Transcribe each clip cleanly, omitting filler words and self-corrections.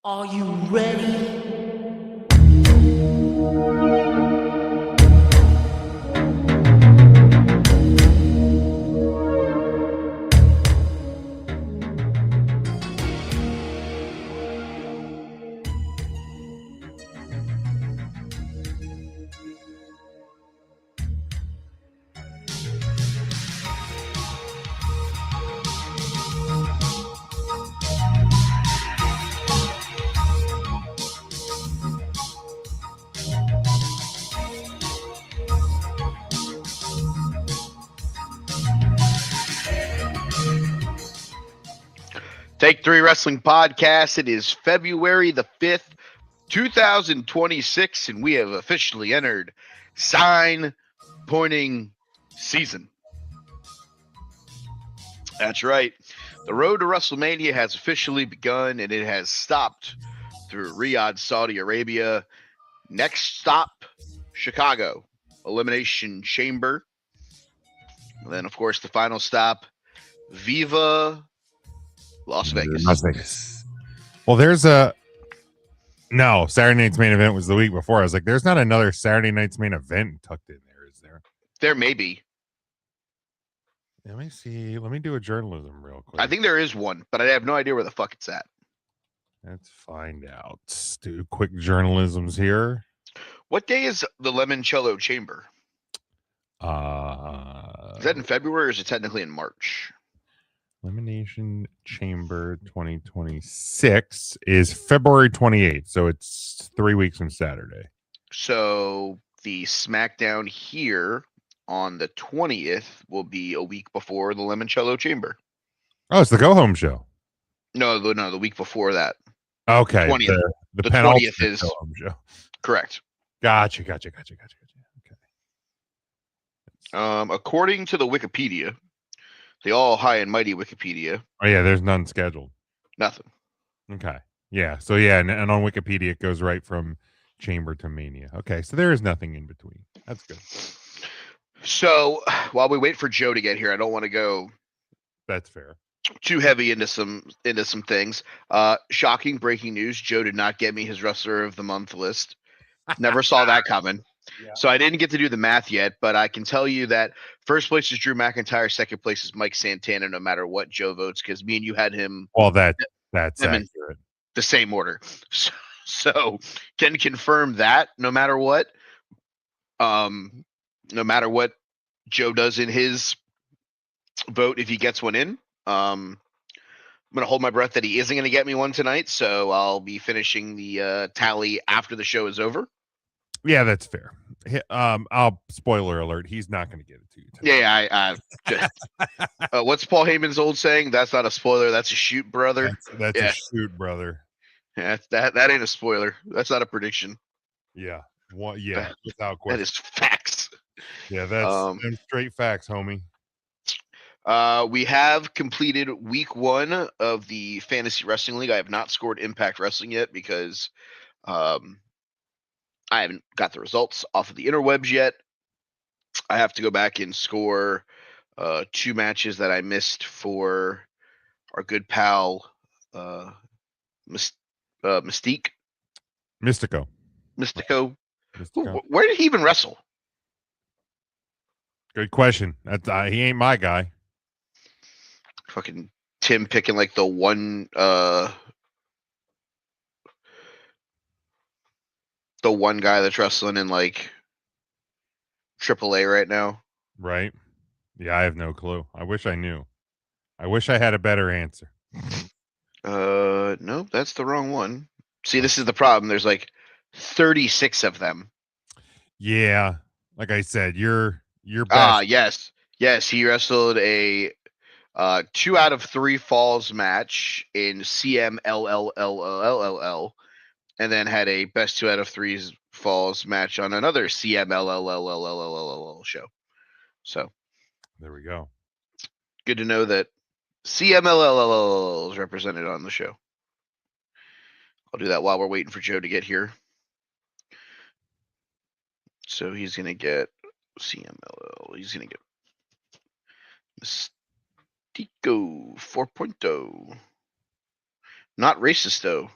Are you ready? Take Three Wrestling Podcast. It is February the 5th, 2026, and we have officially entered sign pointing season. That's right. The road to WrestleMania has officially begun, and it has stopped through Riyadh, Saudi Arabia. Next stop, Chicago, Elimination Chamber. And then, of course, the final stop, Viva Las Vegas. Las Vegas. Well, there's no Saturday night's main event was the week before. I was like, there's not another Saturday night's main event tucked in there, is there? There may be. Let me see. Let me do a journalism real quick. I think there is one, but I have no idea where the fuck it's at. Let's find out. Let's do quick journalisms here. What day is the Limoncello Chamber? Is that in February or is it technically in March? Elimination Chamber 2026 is February 28th, so it's 3 weeks from Saturday. So the SmackDown here on the 20th will be a week before the Limoncello Chamber. Oh, it's the go home show. No, the week before that. Okay, 20th. the The penultimate 20th is- go home show. Correct. Gotcha. Okay. According to the Wikipedia, the all high and mighty Wikipedia, Oh yeah, there's none scheduled. nothing. Okay. Yeah. So yeah, and on Wikipedia it goes right from Chamber to Mania. Okay, so there is nothing in between. That's good. So while we wait for Joe to get here, I don't want to go That's fair. too heavy into some things. Shocking breaking news: Joe did not get me his Wrestler of the Month list. Never saw that coming. Yeah. So I didn't get to do the math yet, but I can tell you that first place is Drew McIntyre, second place is Mike Santana, no matter what Joe votes, because me and you had him Well, that's them in accurate. the same order. So can confirm that no matter what. No matter what Joe does in his vote, if he gets one in, I'm gonna hold my breath that he isn't gonna get me one tonight. So I'll be finishing the tally after the show is over. Yeah, that's fair. I'll spoiler alert. He's not going to get it to you. Tonight. Yeah, what's Paul Heyman's old saying? That's not a spoiler. That's a shoot, brother. That's Yeah. a shoot, brother. Yeah, that ain't a spoiler. That's not a prediction. Yeah. Yeah. Without question. That is facts. Yeah, that's them straight facts, homie. We have completed week 1 of the Fantasy Wrestling League. I have not scored Impact Wrestling yet because I haven't got the results off of the interwebs yet. I have to go back and score 2 matches that I missed for our good pal Mystico. Mystico. Where did he even wrestle? Good question. That's he ain't my guy. Fucking Tim picking like the one guy that's wrestling in like AAA right now. Right. Yeah, I have no clue. I wish I knew. I wish I had a better answer. No, that's the wrong one. See, this is the problem. There's like 36 of them. Yeah. Like I said, you're best. Yes. He wrestled a 2 out of 3 falls match in CMLLLLLL, and then had a best 2 out of 3 falls match on another CMLLLLLL show. So there we go. Good to know that CMLLL is represented on the show. I'll do that while we're waiting for Joe to get here. So he's going to get CMLL. He's going to get Mystico 4.0. Not racist, though.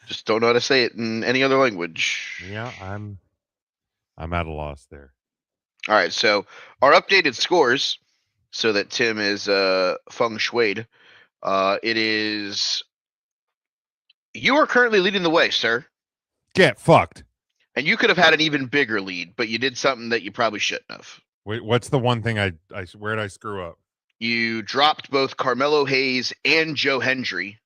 Just don't know how to say it in any other language. Yeah, I'm at a loss there. All right, so our updated scores, so that Tim is feng shuied. It is you are currently leading the way, sir, Get fucked. and you could have had an even bigger lead, but you did something that you probably shouldn't have. Wait, what's the one thing I where did I screw up? You dropped both Carmelo Hayes and Joe Hendry,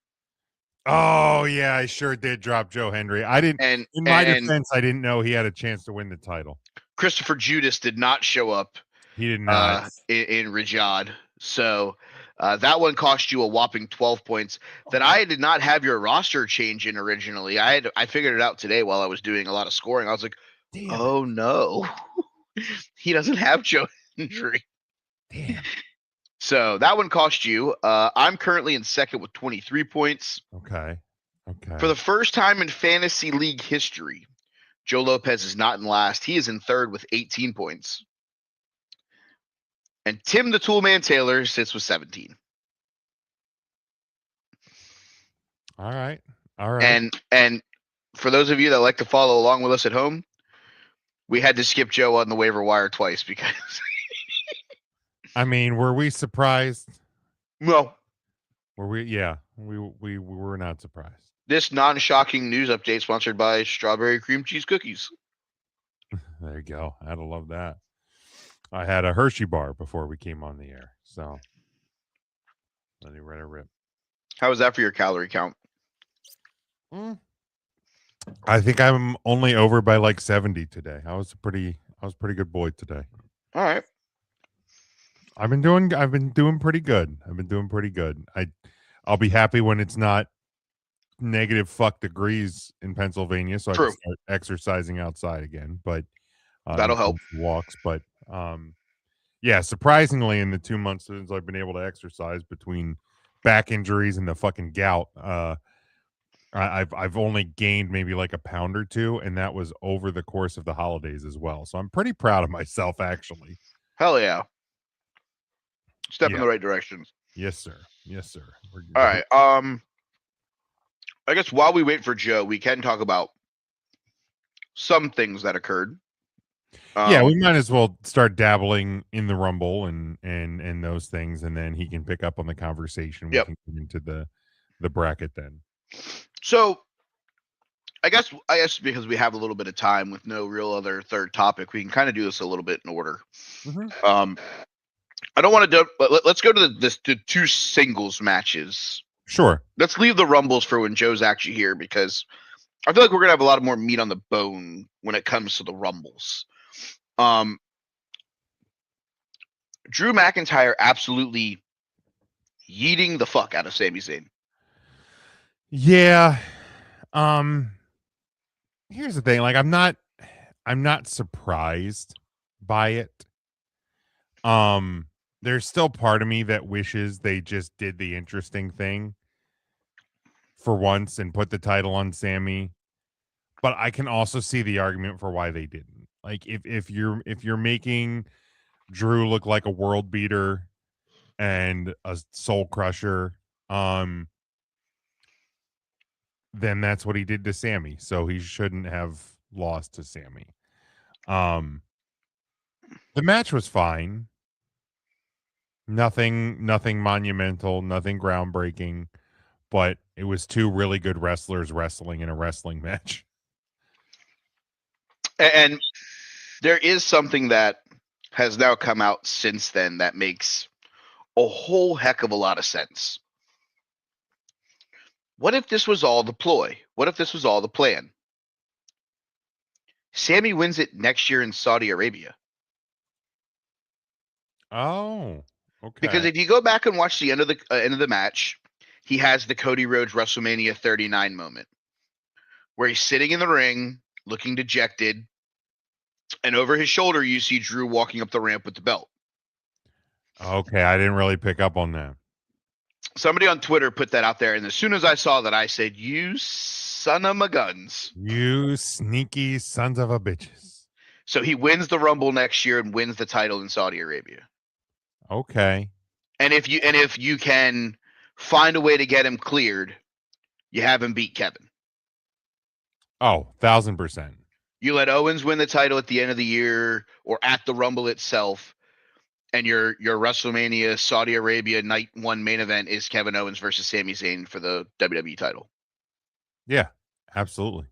Oh yeah, I sure did drop Joe Hendry. I didn't. and In my defense, I didn't know he had a chance to win the title. Christopher Judas did not show up He did not. in Riyadh. So that one cost you a whopping 12 points. That I did not have your roster change in originally. I figured it out today while I was doing a lot of scoring. I was like, Damn. oh no, he doesn't have Joe Hendry. Damn. So that one cost you. I'm currently in second with 23 points. Okay. Okay. For the first time in fantasy league history, Joe Lopez is not in last. He is in third with 18 points. And Tim the Toolman Taylor sits with 17. All right. All right. And for those of you that like to follow along with us at home, we had to skip Joe on the waiver wire twice because I mean, were we surprised? no. Were we? Yeah, we were not surprised. This non-shocking news update sponsored by Strawberry Cream Cheese Cookies. There you go. I had to love that. I had a Hershey bar before we came on the air, so let me let it rip. How was that for your calorie count? I think I'm only over by like 70 today. I was a pretty good boy today. All right. I've been doing pretty good. I'll be happy when it's not negative fuck degrees in Pennsylvania, so I can start exercising outside again. But that'll help. Walks, but yeah, surprisingly, in the 2 months since I've been able to exercise between back injuries and the fucking gout, I've only gained maybe like a pound or two, and that was over the course of the holidays as well. So I'm pretty proud of myself, actually. Hell yeah. Step in the right direction. Yes, sir. Yes, sir. All right. I guess while we wait for Joe, we can talk about some things that occurred. Yeah, we might as well start dabbling in the Rumble and those things, and then he can pick up on the conversation. We can get into the bracket then. So I guess because we have a little bit of time with no real other third topic, we can kind of do this a little bit in order. Mm-hmm. I don't want to do, but let's go to the two singles matches. Sure. Let's leave the Rumbles for when Joe's actually here, because I feel like we're gonna have a lot of more meat on the bone when it comes to the Rumbles. Drew McIntyre absolutely yeeting the fuck out of Sami Zayn. Yeah. Here's the thing, like I'm not surprised by it. There's still part of me that wishes they just did the interesting thing for once and put the title on Sami. But I can also see the argument for why they didn't. Like if you're making Drew look like a world beater and a soul crusher, then that's what he did to Sami. So he shouldn't have lost to Sami. The match was fine. Nothing monumental, nothing groundbreaking, but it was two really good wrestlers wrestling in a wrestling match. And there is something that has now come out since then that makes a whole heck of a lot of sense. What if this was all the ploy? What if this was all the plan? Sami wins it next year in Saudi Arabia. Oh, okay. Because if you go back and watch the end of the match, he has the Cody Rhodes WrestleMania 39 moment where he's sitting in the ring looking dejected, and over his shoulder you see Drew walking up the ramp with the belt. Okay, I didn't really pick up on that. Somebody on Twitter put that out there, and as soon as I saw that, I said, "You son of a guns! You sneaky sons of a bitches!" So he wins the Rumble next year and wins the title in Saudi Arabia. Okay. And if you can find a way to get him cleared, you have him beat Kevin. Oh, 1,000%. You let Owens win the title at the end of the year or at the Rumble itself, and your WrestleMania Saudi Arabia night one main event is Kevin Owens versus Sami Zayn for the WWE title. Yeah, absolutely.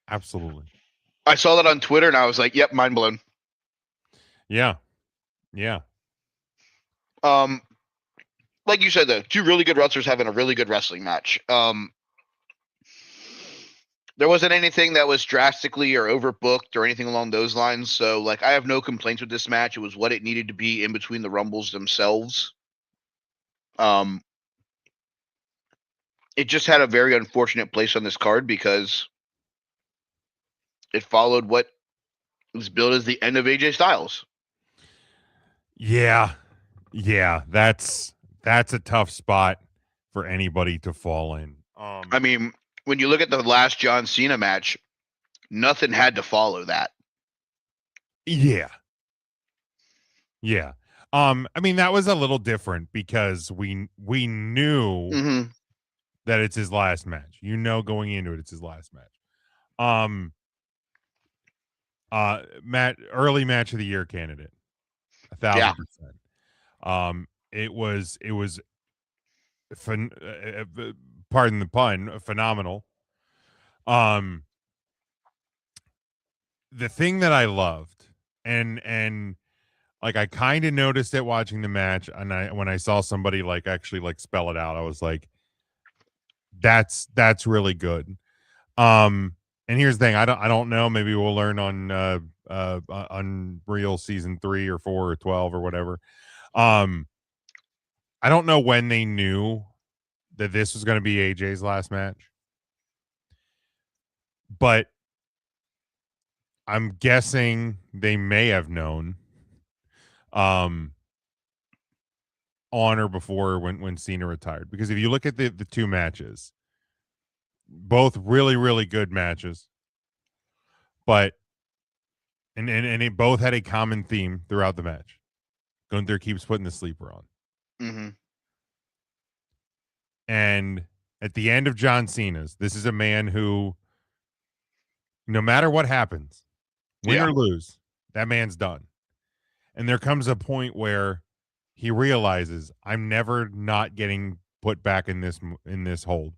Absolutely. I saw that on Twitter and I was like, yep, mind blown. Yeah. Yeah. Like you said, though, two really good wrestlers having a really good wrestling match. There wasn't anything that was drastically or overbooked or anything along those lines. So, like, I have no complaints with this match. It was what it needed to be in between the Rumbles themselves. It just had a very unfortunate place on this card because it followed what was billed as the end of AJ Styles. Yeah. Yeah. That's a tough spot for anybody to fall in. I mean, when you look at the last John Cena match, nothing had to follow that. Yeah. Yeah. I mean, that was a little different because we knew Mm-hmm. that it's his last match. You know, going into it, it's his last match. Early match of the year candidate, 1,000%. It was pardon the pun, phenomenal. The thing that I loved, and like I kind of noticed it watching the match, and when I saw somebody like actually like spell it out, I was like, that's really good. And here's the thing, I don't know, maybe we'll learn on Unreal season 3 or 4 or 12 or whatever. I don't know when they knew that this was going to be AJ's last match, but I'm guessing they may have known on or before when Cena retired, because if you look at the two matches, both really good matches, but and they both had a common theme throughout the match. Gunther keeps putting the sleeper on. Mm-hmm. And at the end of John Cena's, this is a man who, no matter what happens, win or lose, that man's done. And there comes a point where he realizes, I'm never not getting put back in this hold.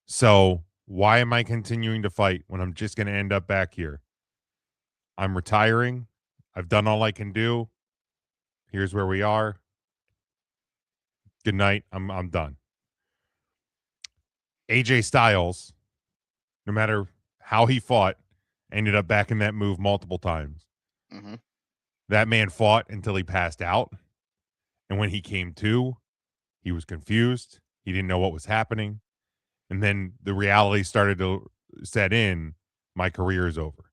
So why am I continuing to fight when I'm just going to end up back here? I'm retiring. I've done all I can do. Here's where we are. Good night. I'm done. AJ Styles, no matter how he fought, ended up back in that move multiple times. Mm-hmm. That man fought until he passed out. And when he came to, he was confused. He didn't know what was happening. And then the reality started to set in. My career is over.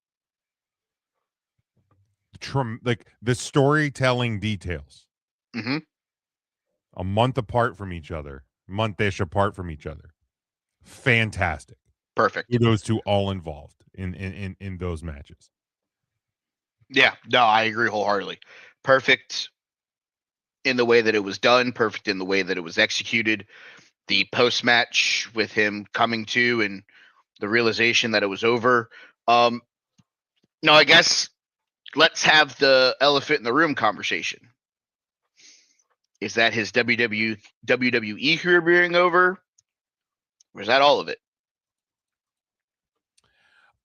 Like the storytelling details, Mm-hmm. a month apart from each other, month-ish apart from each other. Fantastic. Perfect. Kudos to all involved in those matches. Yeah, no, I agree wholeheartedly. Perfect in the way that it was done, perfect in the way that it was executed. The post match with him coming to and the realization that it was over. No, I guess let's have the elephant in the room conversation. Is that his WWE career being over? Or is that all of it?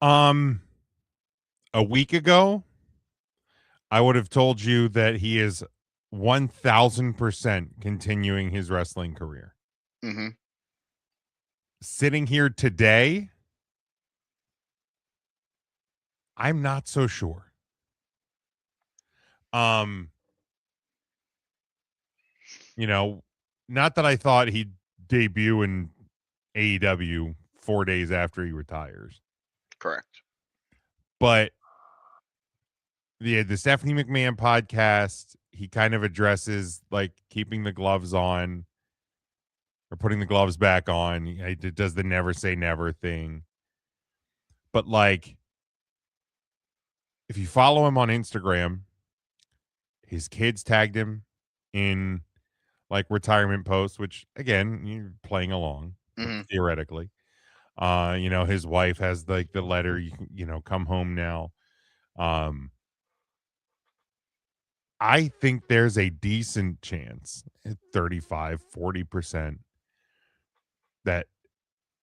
A week ago, I would have told you that he is 1,000% continuing his wrestling career. Mm-hmm. Sitting here today, I'm not so sure. You know, not that I thought he'd debut in AEW 4 days after he retires, Correct. but the Stephanie McMahon podcast, he kind of addresses like keeping the gloves on or putting the gloves back on. He does the never say never thing. But like, if you follow him on Instagram, his kids tagged him in like retirement posts, which again, you're playing along. Mhm. theoretically. His wife has like the letter, you can, come home now. Um, I think there's a decent chance at 35-40% that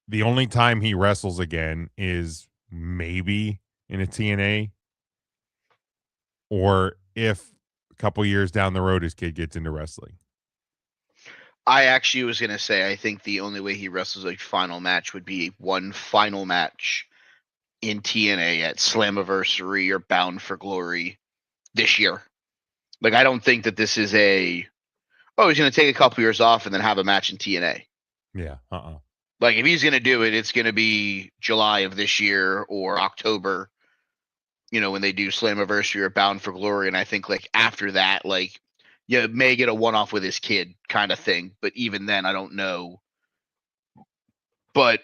the only time he wrestles again is maybe in a TNA, or if a couple years down the road his kid gets into wrestling. I actually was gonna say I think the only way he wrestles a final match would be one final match in TNA at Slammiversary or Bound for Glory this year. Like, I don't think that this is he's gonna take a couple years off and then have a match in TNA. Yeah. Like, if he's gonna do it, it's gonna be July of this year or October, when they do Slammiversary or Bound for Glory. And I think, like, after that, like, you may get a one-off with his kid kind of thing. But even then, I don't know. But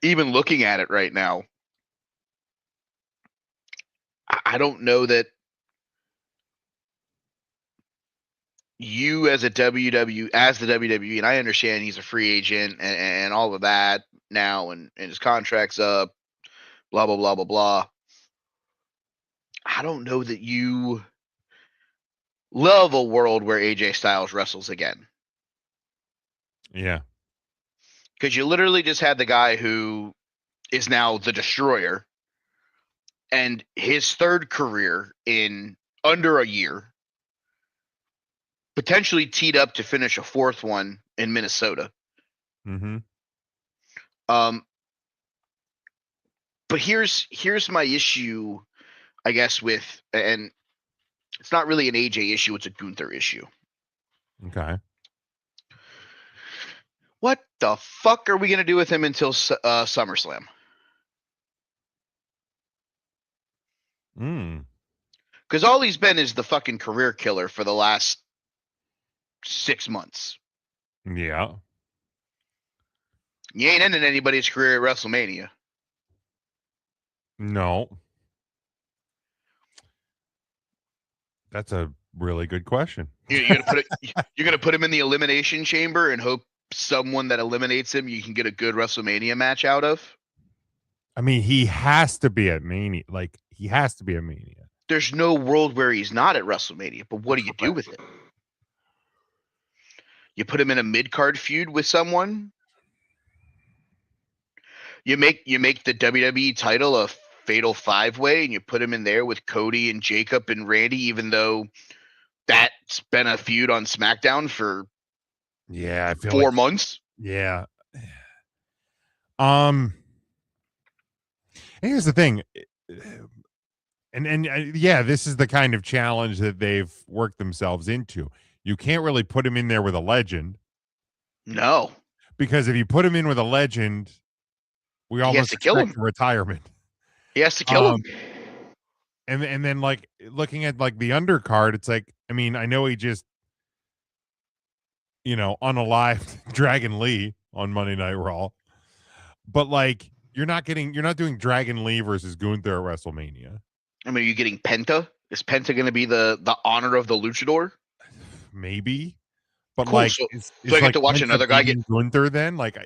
even looking at it right now, I don't know that you as the WWE, and I understand he's a free agent and all of that now, and his contract's up, blah, blah, blah, blah, blah. I don't know that you love a world where AJ Styles wrestles again. Yeah. Because you literally just had the guy who is now the Destroyer, and his third career in under a year, potentially teed up to finish a fourth one in Minnesota. Mm-hmm. But here's my issue, I guess, and it's not really an AJ issue, it's a Gunther issue. Okay. What the fuck are we going to do with him until SummerSlam? Because all he's been is the fucking career killer for the last 6 months. Yeah. You ain't ending anybody's career at WrestleMania. No. That's a really good question. You're gonna put him in the elimination chamber and hope someone that eliminates him you can get a good WrestleMania match out of? I mean, he has to be at Mania. Like, he has to be at Mania. There's no world where he's not at WrestleMania, but what do you do with it? You put him in a mid-card feud with someone? You make the WWE title a fatal 5-way and you put him in there with Cody and Jacob and Randy, even though that's been a feud on SmackDown for I feel 4 months. Yeah. And here's the thing. And yeah, this is the kind of challenge that they've worked themselves into. You can't really put him in there with a legend. No. Because if you put him in with a legend, we almost expect a retirement. He has to kill him. And then, like, looking at like the undercard, it's like, I mean, I know he just unalived Dragon Lee on Monday Night Raw, but like you're not doing Dragon Lee versus Gunther at WrestleMania. I mean, are you getting Penta? Is Penta going to be the honor of the luchador? Maybe, but cool. Like, so I get like to watch another guy get Gunther. Then, like, I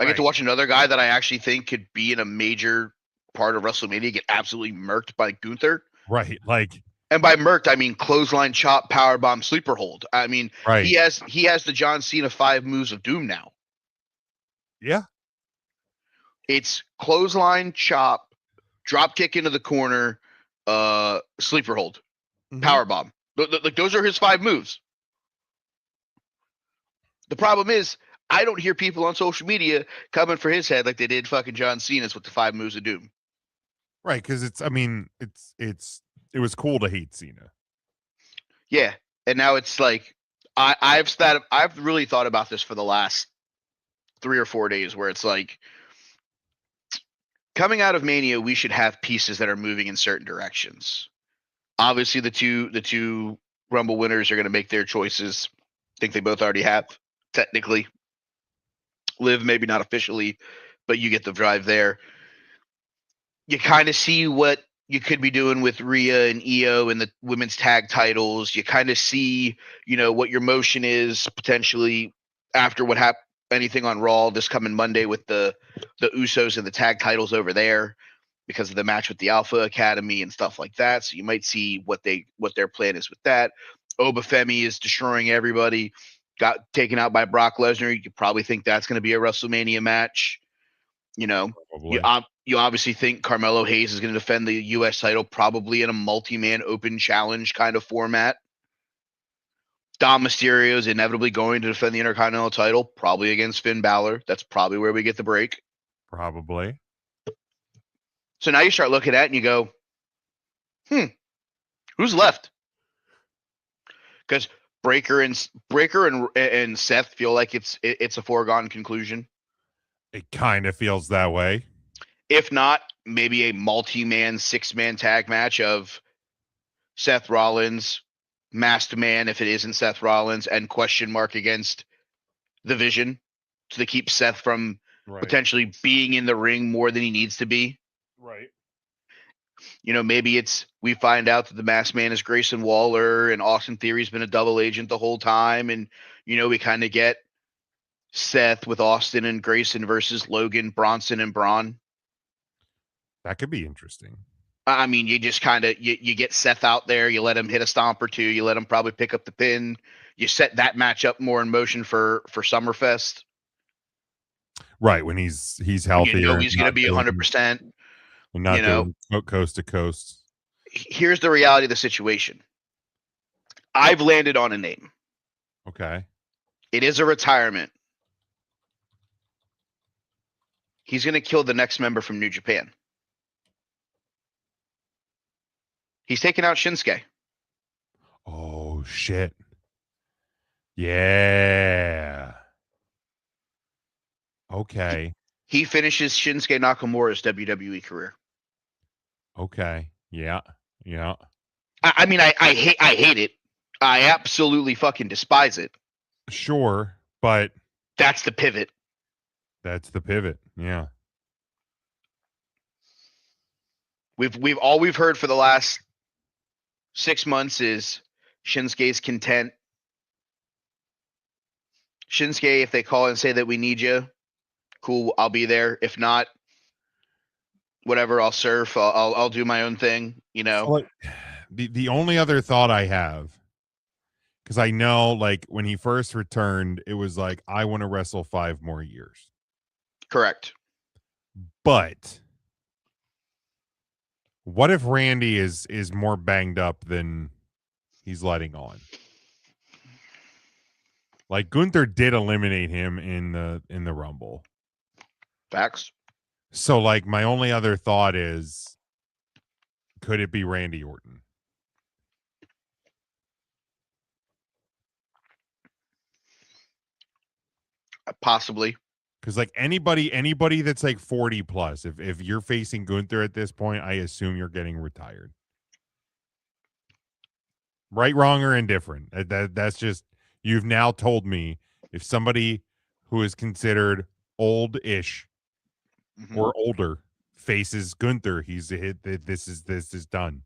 get to watch another guy that I actually think could be in a major part of WrestleMania get absolutely murked by Gunther. Right, like. And by murked, I mean clothesline, chop, powerbomb, sleeper hold. I mean, right. he has the John Cena 5 moves of doom now. Yeah. It's clothesline, chop, drop kick into the corner, sleeper hold, powerbomb. Like, those are his 5 moves. The problem is, I don't hear people on social media coming for his head like they did fucking John Cena's with the 5 moves of doom. Right, because it was cool to hate Cena. Yeah, and now it's like I've really thought about this for the last 3 or 4 days, where it's like, coming out of Mania, we should have pieces that are moving in certain directions. Obviously, the two Rumble winners are going to make their choices. I think they both already have, technically. Liv, maybe not officially, but you get the drive there. You kind of see what you could be doing with Rhea and Io and the women's tag titles. You kind of see, what your motion is potentially after what happened anything on Raw this coming Monday with the Usos and the tag titles over there because of the match with the Alpha Academy and stuff like that. So you might see what their plan is with that. Obafemi is destroying everybody. Got taken out by Brock Lesnar. You could probably think that's going to be a WrestleMania match. You obviously think Carmelo Hayes is going to defend the U.S. title, probably in a multi-man open challenge kind of format. Dom Mysterio is inevitably going to defend the Intercontinental title, probably against Finn Balor. That's probably where we get the break. Probably. So now you start looking at it and you go, who's left? Because Breaker and Seth feel like it's a foregone conclusion. It kind of feels that way. If not, maybe a multi-man, 6-man tag match of Seth Rollins, Masked Man, if it isn't Seth Rollins, and question mark against the Vision to keep Seth from potentially being in the ring more than he needs to be. Right. Maybe we find out that the Masked Man is Grayson Waller and Austin Theory's been a double agent the whole time. And, we kind of get Seth with Austin and Grayson versus Logan, Bronson, and Braun. That could be interesting. I mean, you just kind of you get Seth out there, you let him hit a stomp or two, you let him probably pick up the pin, you set that match up more in motion for Summerfest. Right, when he's healthy, he's going to be 100%. And not doing coast to coast. Here's the reality of the situation. I've landed on a name. Okay. It is a retirement. He's going to kill the next member from New Japan. He's taking out Shinsuke. Oh, shit. Yeah. Okay. He finishes Shinsuke Nakamura's WWE career. Okay. Yeah. Yeah. I mean, I hate it. I absolutely fucking despise it. Sure, but that's the pivot. That's the pivot. Yeah. We've heard for the last 6 months is Shinsuke's content. Shinsuke, if they call and say that we need you, cool, I'll be there. If not, whatever, I'll surf. I'll do my own thing. So, the only other thought I have, because I know, like, when he first returned, it was like, I want to wrestle 5 more years. Correct. But what if Randy is more banged up than he's letting on? Like, Gunther did eliminate him in the Rumble. Facts. So, like, my only other thought is, could it be Randy Orton? Possibly. Because, like, anybody that's like 40 plus, if you're facing Gunther at this point, I assume you're getting retired. Right, wrong, or indifferent. That's just, you've now told me, if somebody who is considered old-ish or older faces Gunther, this is done.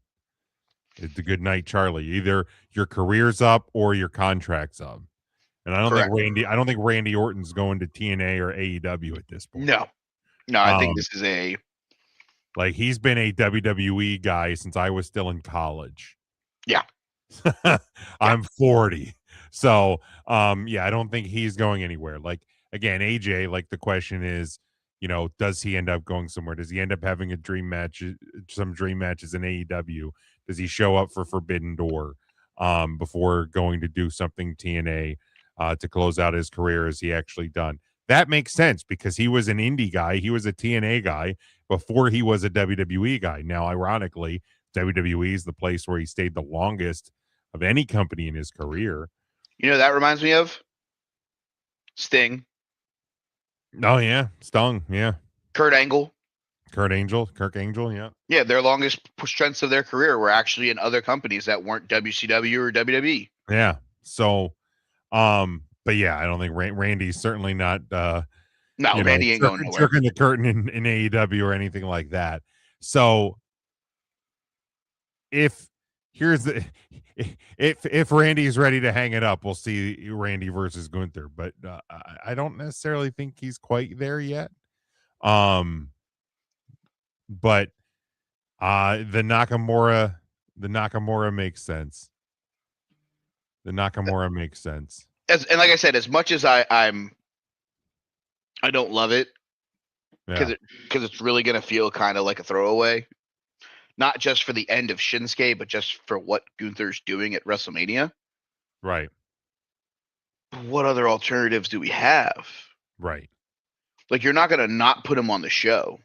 It's a good night, Charlie. Either your career's up or your contract's up. And I don't think Randy Orton's going to TNA or AEW at this point. No, I think this is like, he's been a WWE guy since I was still in college. Yeah. I'm 40. So, I don't think he's going anywhere. Like, again, AJ, like, the question is, does he end up going somewhere? Does he end up having some dream matches in AEW? Does he show up for Forbidden Door before going to do something TNA to close out his career? As he actually done? That makes sense, because he was an indie guy. He was a TNA guy before he was a WWE guy. Now, ironically, WWE is the place where he stayed the longest of any company in his career. That reminds me of Sting. Oh, yeah. Stung, yeah. Kurt Angle. Kirk Angel, yeah. Yeah, their longest strengths of their career were actually in other companies that weren't WCW or WWE. Yeah. So, but yeah, I don't think Randy's certainly not Randy ain't going nowhere. Jerking the curtain in AEW or anything like that. So if here's the if Randy's ready to hang it up, we'll see Randy versus Gunther. But I don't necessarily think he's quite there yet. But the Nakamura makes sense. The Nakamura makes sense. And like I said, as much as I don't love it because it's really gonna feel kind of like a throwaway, not just for the end of Shinsuke, but just for what Gunther's doing at WrestleMania. Right. What other alternatives do we have? Right. Like, you're not gonna not put him on the show.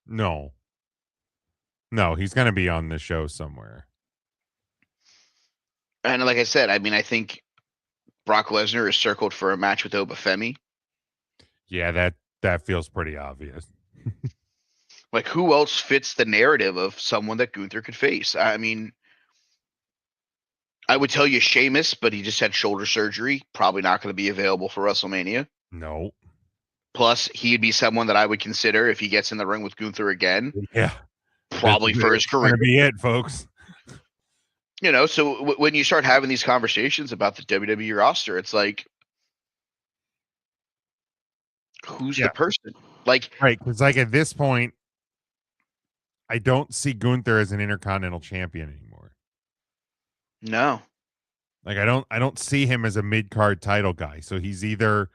No, he's gonna be on the show somewhere. And like I said, I mean, I think Brock Lesnar is circled for a match with Obafemi. Yeah, that feels pretty obvious. Like, who else fits the narrative of someone that Gunther could face? I mean, I would tell you Sheamus, but he just had shoulder surgery. Probably not going to be available for WrestleMania. No. Plus, he'd be someone that I would consider if he gets in the ring with Gunther again. Yeah. Probably for his career. That's gonna be it, folks. You know, so when you start having these conversations about the WWE roster, it's like, who's the person? Like, right, because like at this point, I don't see Gunther as an Intercontinental Champion anymore. No. Like I don't see him as a mid-card title guy. So he's either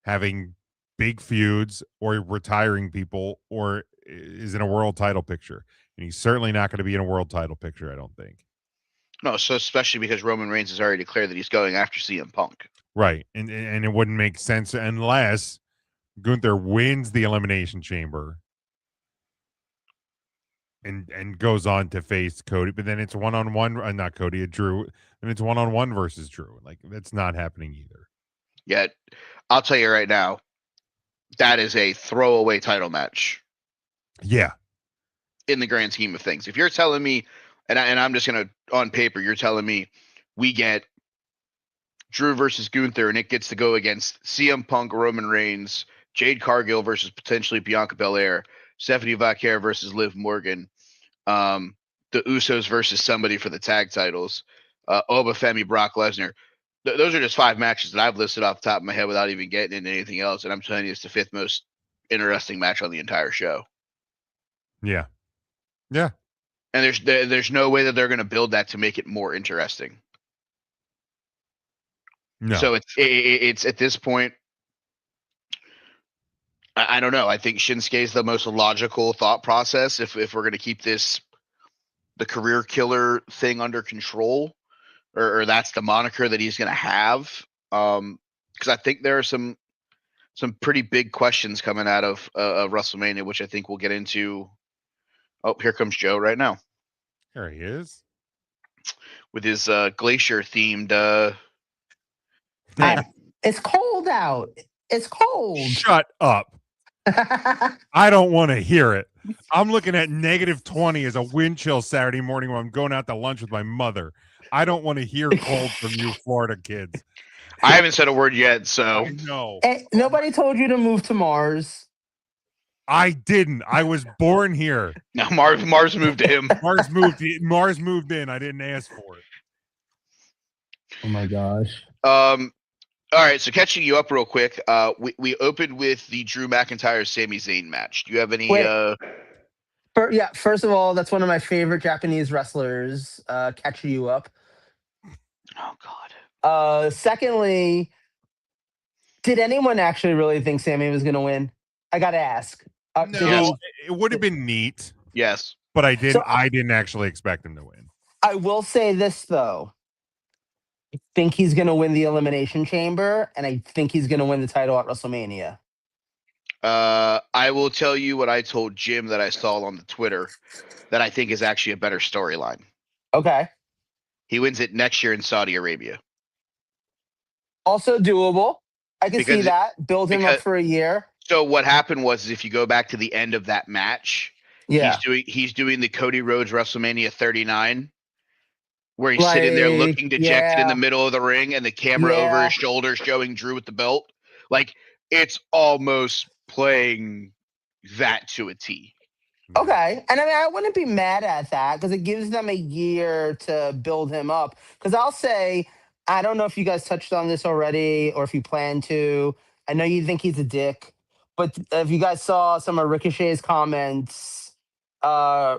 having big feuds or retiring people or is in a world title picture. And he's certainly not going to be in a world title picture, I don't think. No, so especially because Roman Reigns has already declared that he's going after CM Punk. Right. And it wouldn't make sense unless Gunther wins the Elimination Chamber and goes on to face Cody, but then it's one-on-one, not Cody, Drew, and it's one-on-one versus Drew. Like, that's not happening either. Yet, I'll tell you right now, that is a throwaway title match. Yeah. In the grand scheme of things. If you're telling me, and I'm just going to, on paper, you're telling me we get Drew versus Gunther and it gets to go against CM Punk, Roman Reigns, Jade Cargill versus potentially Bianca Belair, Stephanie Vaquer versus Liv Morgan, the Usos versus somebody for the tag titles, Obafemi, Brock Lesnar. Those are just 5 matches that I've listed off the top of my head without even getting into anything else. And I'm telling you, it's the 5th most interesting match on the entire show. Yeah. Yeah. And there's no way that they're going to build that to make it more interesting. No. So it's at this point, I don't know. I think Shinsuke is the most logical thought process if we're going to keep the career killer thing under control, or that's the moniker that he's going to have. Because I think there are some pretty big questions coming out of WrestleMania, which I think we'll get into. Oh, here comes Joe right now. There he is. With his glacier themed. It's cold out. It's cold. Shut up. I don't want to hear it. I'm looking at -20 as a wind chill Saturday morning when I'm going out to lunch with my mother. I don't want to hear cold from you Florida kids. I haven't said a word yet, so. No. Nobody told you to move to Mars. I didn't. I was born here. No, Mars moved to him. Mars moved in. I didn't ask for it. Oh my gosh. All right, so catching you up real quick, we opened with the Drew McIntyre Sami Zayn match. Do you have any? First of all, that's one of my favorite Japanese wrestlers. Catching you up. Oh God. Secondly, did anyone actually really think Sami was going to win? I got to ask. No, it would have been neat. Yes, but I didn't actually expect him to win. I will say this though. I think he's going to win the Elimination Chamber, and I think he's going to win the title at WrestleMania. I will tell you what I told Jim that I saw on the Twitter that I think is actually a better storyline. Okay. He wins it next year in Saudi Arabia. Also doable. I can see that. Build him up for a year. So what happened was, if you go back to the end of that match, he's doing the Cody Rhodes WrestleMania 39. Where he's sitting there looking dejected in the middle of the ring and the camera over his shoulder showing Drew with the belt. Like, it's almost playing that to a T. Okay. And I mean, I wouldn't be mad at that because it gives them a year to build him up. Because I'll say, I don't know if you guys touched on this already or if you plan to. I know you think he's a dick, but if you guys saw some of Ricochet's comments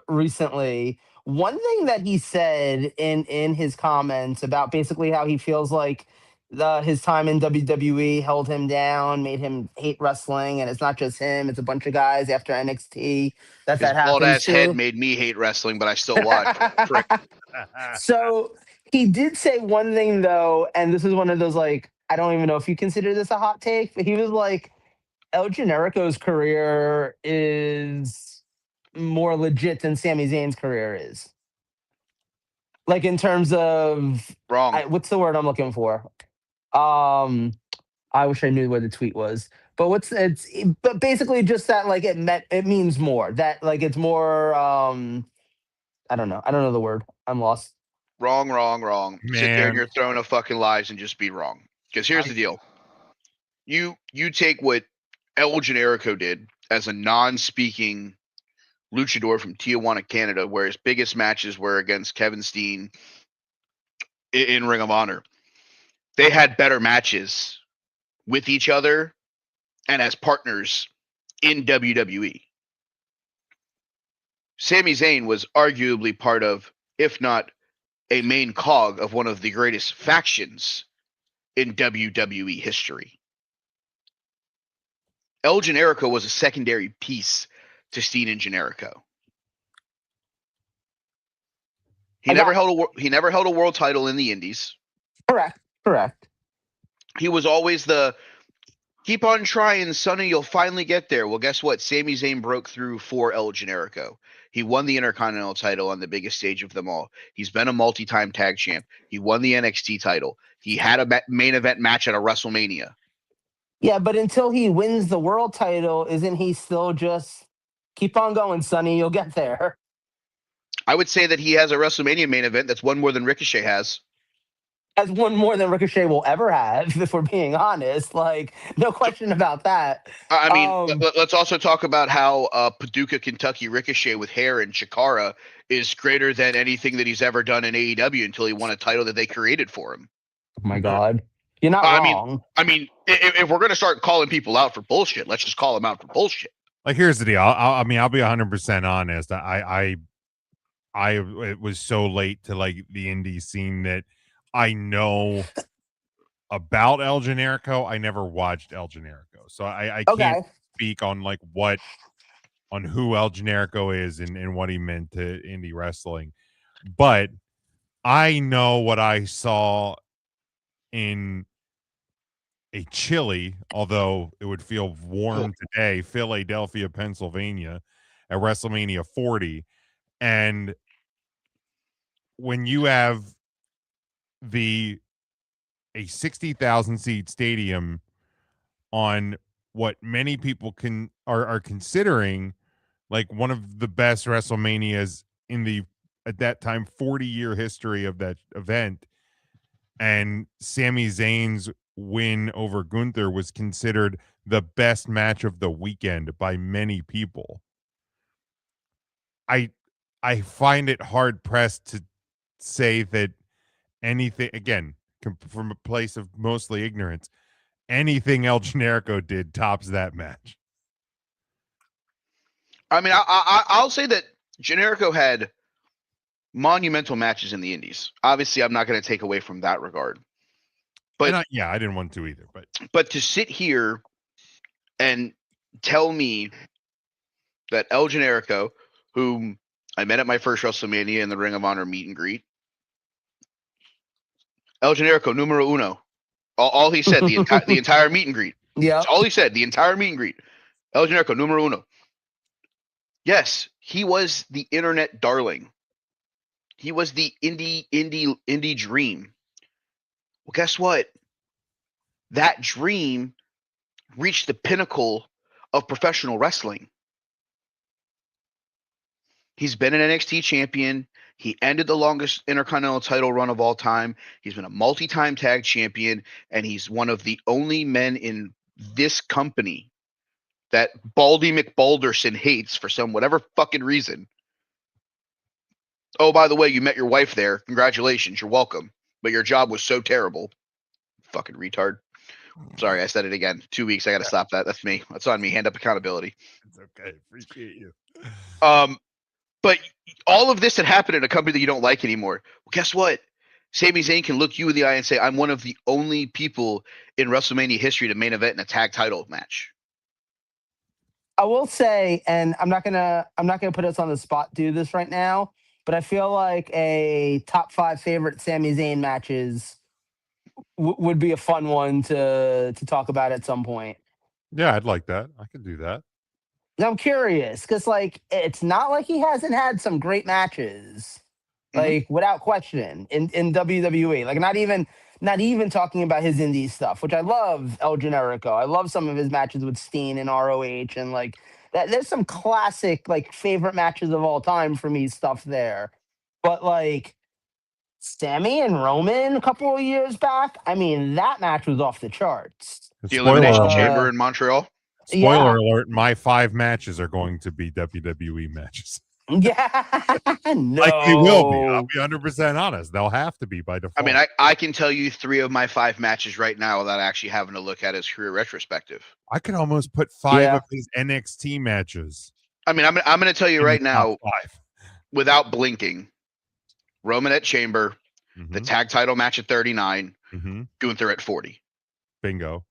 recently, one thing that he said in his comments about basically how he feels like his time in WWE held him down, made him hate wrestling, and it's not just him; it's a bunch of guys after NXT His that bald happens ass head to. made me hate wrestling, but I still watch. Prick. So he did say one thing though, and this is one of those like I don't even know if you consider this a hot take, but he was like, El Generico's career is more legit than Sami Zayn's career is. Like in terms of Wrong. what's the word I'm looking for? Um, I wish I knew where the tweet was. But but basically just that like it means more. That like it's more I don't know. I don't know the word. I'm lost. Wrong. Sit there and Man, you're throwing a fucking lies and just be wrong. Because here's the deal. You take what El Generico did as a non-speaking luchador from Tijuana, Canada, where his biggest matches were against Kevin Steen in Ring of Honor. They had better matches with each other and as partners in WWE. Sami Zayn was arguably part of, if not a main cog of one of the greatest factions in WWE history. El Generico was a secondary piece to Steen and Generico. He never held a world title in the Indies. Correct. He was always the keep on trying, Sonny, you'll finally get there. Well, guess what? Sami Zayn broke through for El Generico. He won the Intercontinental title on the biggest stage of them all. He's been a multi-time tag champ. He won the NXT title. He had a main event match at a WrestleMania. Yeah, but until he wins the world title, isn't he still just keep on going, Sonny? You'll get there. I would say that he has a WrestleMania main event that's one more than Ricochet has. As one more than Ricochet will ever have, if we're being honest. Like, no question about that. I mean, let's also talk about how Paducah, Kentucky Ricochet with hair and Chikara is greater than anything that he's ever done in AEW until he won a title that they created for him. Oh my God. You're not wrong. I mean, if we're going to start calling people out for bullshit, let's just call them out for bullshit. Like, here's the deal. I'll be 100% honest. It was so late to like the indie scene that I know about El Generico. I never watched El Generico, so I can't speak on like on who El Generico is and what he meant to indie wrestling. But I know what I saw in a chilly, although it would feel warm today, Philadelphia, Pennsylvania, at WrestleMania 40. And when you have a 60,000 seat stadium on what many people are considering like one of the best WrestleManias in the at that time 40-year history of that event, and Sami Zayn's win over Gunther was considered the best match of the weekend by many people. I find it hard pressed to say that anything, again, from a place of mostly ignorance, anything El Generico did tops that match. I mean, I'll say that Generico had monumental matches in the Indies. Obviously, I'm not going to take away from that regard. But I didn't want to either. But to sit here and tell me that El Generico, whom I met at my first WrestleMania in the Ring of Honor meet and greet, El Generico numero uno. All he said the entire meet and greet. Yeah. That's all he said the entire meet and greet. El Generico numero uno. Yes, he was the internet darling. He was the indie dream. Well, guess what? That dream reached the pinnacle of professional wrestling. He's been an NXT champion. He ended the longest Intercontinental title run of all time. He's been a multi-time tag champion, and he's one of the only men in this company that Baldy McBalderson hates for some whatever fucking reason. Oh, by the way, you met your wife there. Congratulations. You're welcome. But your job was so terrible. Fucking retard. Sorry, I said it again. 2 weeks. I got to stop that. That's me. That's on me. Hand up accountability. It's okay. Appreciate you. But all of this had happened in a company that you don't like anymore. Well, guess what? Sami Zayn can look you in the eye and say, I'm one of the only people in WrestleMania history to main event in a tag title match. I will say, and I'm not gonna put us on the spot to do this right now, but I feel like a top 5 favorite Sami Zayn matches would be a fun one to talk about at some point. Yeah, I'd like that. I could do that. And I'm curious because, like, it's not like he hasn't had some great matches, like without question in WWE. Like, not even talking about his indie stuff, which I love. El Generico, I love some of his matches with Steen and ROH, and like that. There's some classic like favorite matches of all time for me stuff there, but like Sammy and Roman a couple of years back, I mean, that match was off the charts. The Elimination Chamber Uh, in Montreal. Spoiler alert, my 5 matches are going to be WWE matches. Yeah, no. Like they will be. I'll be 100% honest. They'll have to be by default. I mean, I can tell you 3 of my 5 matches right now without actually having to look at his career retrospective. I could almost put 5 of his NXT matches. I mean, I'm going to tell you right now, 5. without blinking, Roman at Chamber, the tag title match at 39, Gunther at 40. Bingo.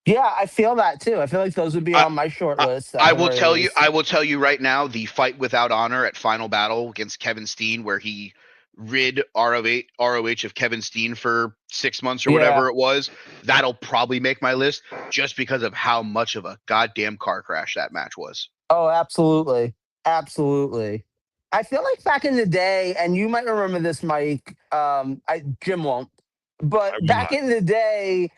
Yeah, I feel that too. I feel like those would be on my short list. I will tell you right now, the fight without honor at Final Battle against Kevin Steen, where he rid ROH of Kevin Steen for 6 months or whatever it was, that'll probably make my list just because of how much of a goddamn car crash that match was. Oh, absolutely. Absolutely. I feel like back in the day, and you might remember this, Mike, Jim won't, but back in the day,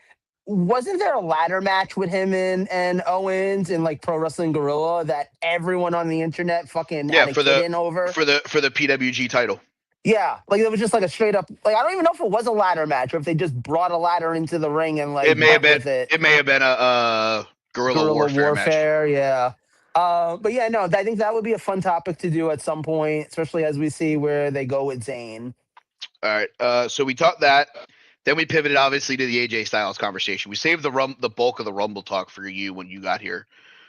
wasn't there a ladder match with him and Owens and like Pro Wrestling Guerrilla that everyone on the internet fucking had a kid in over? For the PWG title. Yeah, like it was just like a straight up, like I don't even know if it was a ladder match or if they just brought a ladder into the ring and like it may have been a guerrilla warfare match. Yeah. But yeah, no, I think that would be a fun topic to do at some point, especially as we see where they go with Zayn. All right. So we talked that. Then we pivoted obviously to the AJ Styles conversation. We saved the bulk of the Rumble talk for you when you got here.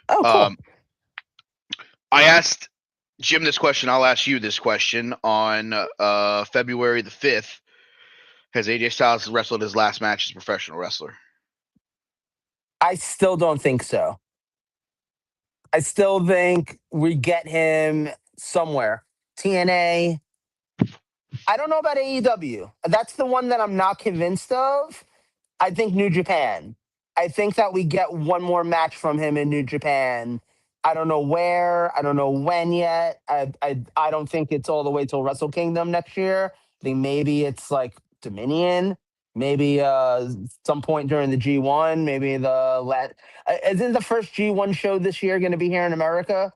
Oh, cool. I asked Jim this question. I'll ask you this question. On February the 5th, has AJ Styles wrestled his last match as a professional wrestler? I still don't think so. I still think we get him somewhere. TNA. I don't know about AEW. That's the one that I'm not convinced of. I think New Japan. I think that we get one more match from him in New Japan. I don't know where. I don't know when yet. I don't think it's all the way till Wrestle Kingdom next year. I think maybe it's like Dominion. Maybe some point during the G1. Maybe isn't the first G1 show this year going to be here in America?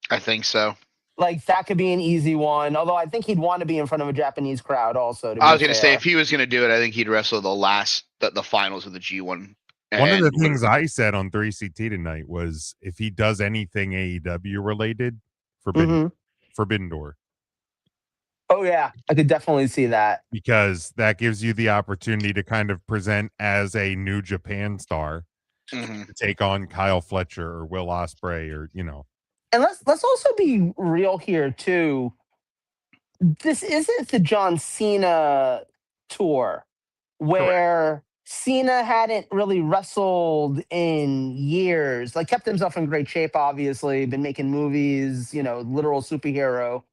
I think so. Like that could be an easy one. Although I think he'd want to be in front of a Japanese crowd also. I was going to say if he was going to do it, I think he'd wrestle the finals of the G1. One of the things I said on 3CT tonight was if he does anything AEW related, Forbidden Door. Oh yeah, I could definitely see that because that gives you the opportunity to kind of present as a New Japan star to take on Kyle Fletcher or Will Ospreay or And let's also be real here too. This isn't the John Cena tour where Cena hadn't really wrestled in years. Like kept himself in great shape, obviously, been making movies, literal superhero,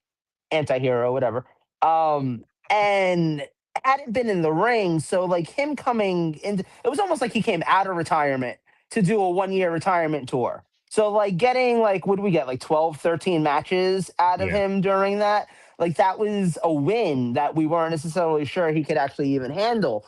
anti-hero, whatever. And hadn't been in the ring. So like him coming in, it was almost like he came out of retirement to do a 1-year retirement tour. So like getting like, what do we get? Like 12, 13 matches out of him during that. Like that was a win that we weren't necessarily sure he could actually even handle.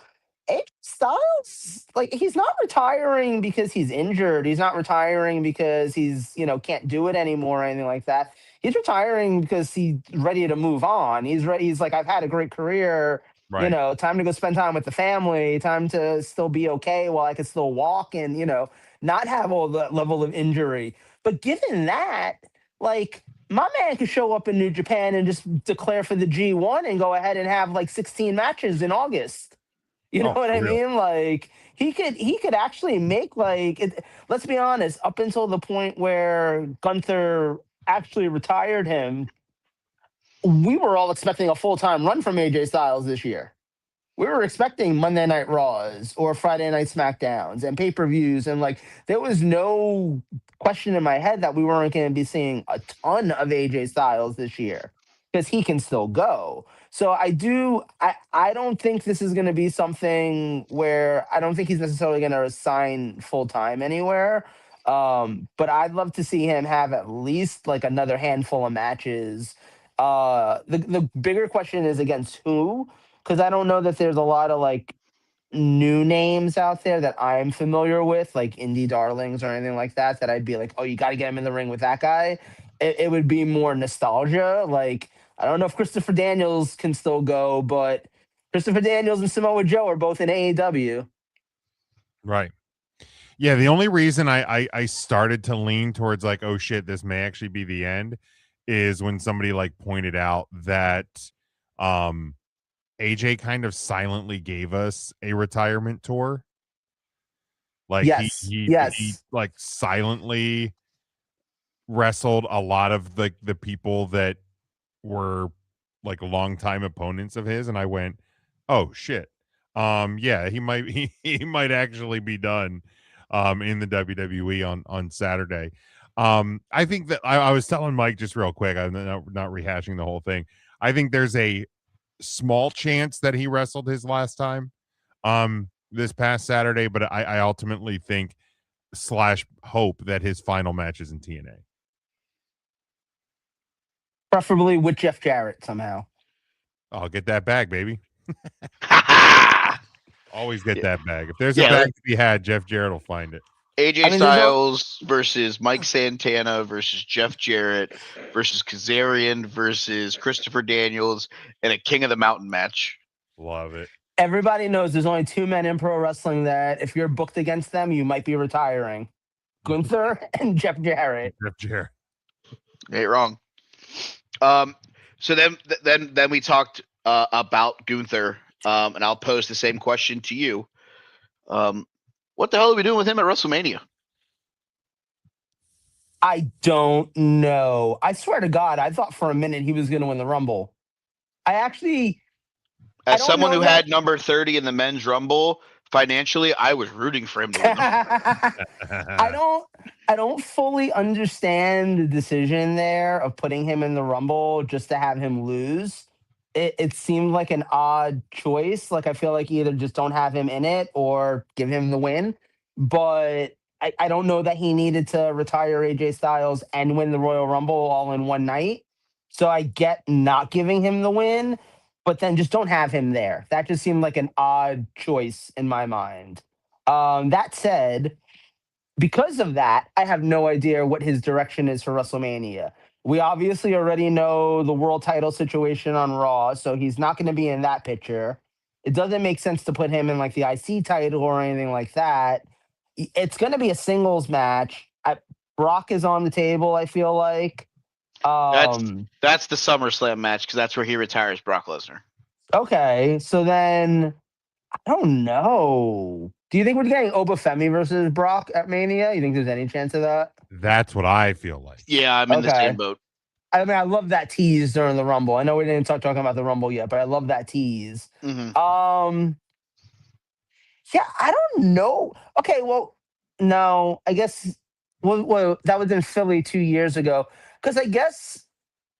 AJ Styles, like he's not retiring because he's injured. He's not retiring because he's, can't do it anymore or anything like that. He's retiring because he's ready to move on. He's ready. He's like, I've had a great career. You Right. know, time to go spend time with the family, time to still be okay while I could still walk and, not have all that level of injury. But given that, like, my man could show up in New Japan and just declare for the G1 and go ahead and have like 16 matches in August. You know Oh, what for I real. mean? Like he could actually make like let's be honest, up until the point where Gunther actually retired him, we were all expecting a full-time run from AJ Styles this year. We were expecting Monday Night Raws or Friday Night SmackDowns and pay-per-views, and like there was no question in my head that we weren't going to be seeing a ton of AJ Styles this year because he can still go. So I don't think this is going to be something where I don't think he's necessarily going to sign full time anywhere. But I'd love to see him have at least like another handful of matches. The bigger question is against who, because I don't know that there's a lot of like new names out there that I'm familiar with, like indie darlings or anything like that, that I'd be like, oh, you got to get him in the ring with that guy. It would be more nostalgia. Like, I don't know if Christopher Daniels can still go, but Christopher Daniels and Samoa Joe are both in AEW. Right. Yeah, the only reason I started to lean towards like, oh shit, this may actually be the end, is when somebody like pointed out that um AJ kind of silently gave us a retirement tour. Like Yes, he yes. like silently wrestled a lot of the people that were like longtime opponents of his, and I went, oh shit. Yeah, he might actually be done in the WWE on Saturday. I think that I was telling Mike just real quick, I'm not rehashing the whole thing. I think there's a small chance that he wrestled his last time this past Saturday, but I ultimately think slash hope that his final match is in TNA. Preferably with Jeff Jarrett somehow. I'll get that bag, baby. Always get Yeah, that bag. If there's a yeah. bag to be had, Jeff Jarrett will find it. AJ I mean, there's no. Styles versus Mike Santana versus Jeff Jarrett versus Kazarian versus Christopher Daniels in a King of the Mountain match. Love it. Everybody knows there's only two men in pro wrestling that if you're booked against them, you might be retiring. Gunther and Jeff Jarrett. Jeff Jarrett. Ain't wrong. So then we talked about Gunther, and I'll pose the same question to you. What the hell are we doing with him at WrestleMania? I don't know. I swear to God, I thought for a minute he was going to win the Rumble. I As don't someone know who that. had number 30 in the men's Rumble, financially, I was rooting for him to win. I don't fully understand the decision there of putting him in the Rumble just to have him lose. It seemed like an odd choice. Like I feel like either just don't have him in it or give him the win. But I don't know that he needed to retire AJ Styles and win the Royal Rumble all in one night. So I get not giving him the win, but then just don't have him there. That just seemed like an odd choice in my mind. That said, because of that, I have no idea what his direction is for WrestleMania. We obviously already know the world title situation on Raw, so he's not going to be in that picture. It doesn't make sense to put him in like the IC title or anything like that. It's going to be a singles match. Brock is on the table, I feel like. That's Um, that's the SummerSlam match because that's where he retires Brock Lesnar. okay, so then I don't know. Do you think we're getting Obafemi versus Brock at Mania? You think there's any chance of that? That's what I feel like. Yeah, I'm in the same Okay. boat. I mean, I love that tease during the Rumble. I know we didn't start talking about the Rumble yet, but I love that tease. Mm-hmm. Yeah, I don't know. Okay, well, no, I guess well that was in Philly 2 years ago. Because I guess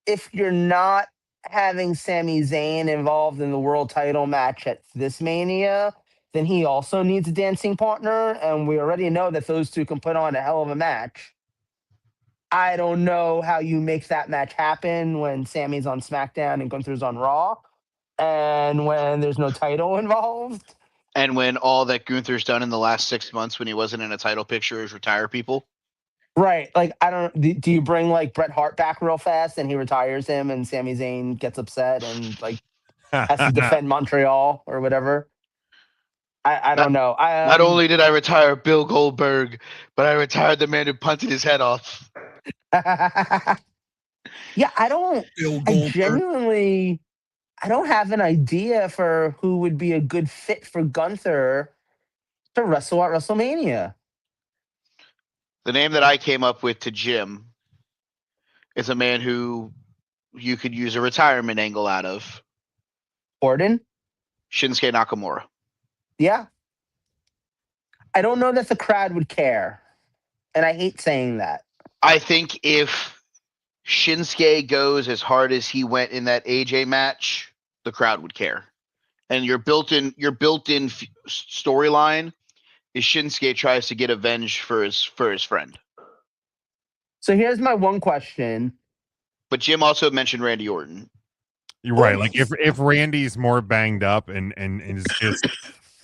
if you're not having Sami Zayn involved in the world title match at this Mania, then he also needs a dancing partner, and we already know that those two can put on a hell of a match. I don't know how you make that match happen when Sammy's on SmackDown and Gunther's on Raw, and when there's no title involved. And when all that Gunther's done in the last 6 months when he wasn't in a title picture is retire people. Right. Like, I don't, do you bring like Bret Hart back real fast and he retires him and Sami Zayn gets upset and like, has to defend Montreal or whatever. I Not, don't know. not only did I retire Bill Goldberg, but I retired the man who punted his head off. Yeah, I don't. Bill I Goldberg. genuinely, I don't have an idea for who would be a good fit for Gunther to wrestle at WrestleMania. The name that I came up with to Jim is a man who you could use a retirement angle out of. Orton? Shinsuke Nakamura. Yeah. I don't know that the crowd would care. And I hate saying that. I think if Shinsuke goes as hard as he went in that AJ match, the crowd would care. And your built-in storyline is Shinsuke tries to get avenged for his friend. So here's my one question. But Jim also mentioned Randy Orton. You're right. Like if Randy's more banged up and is just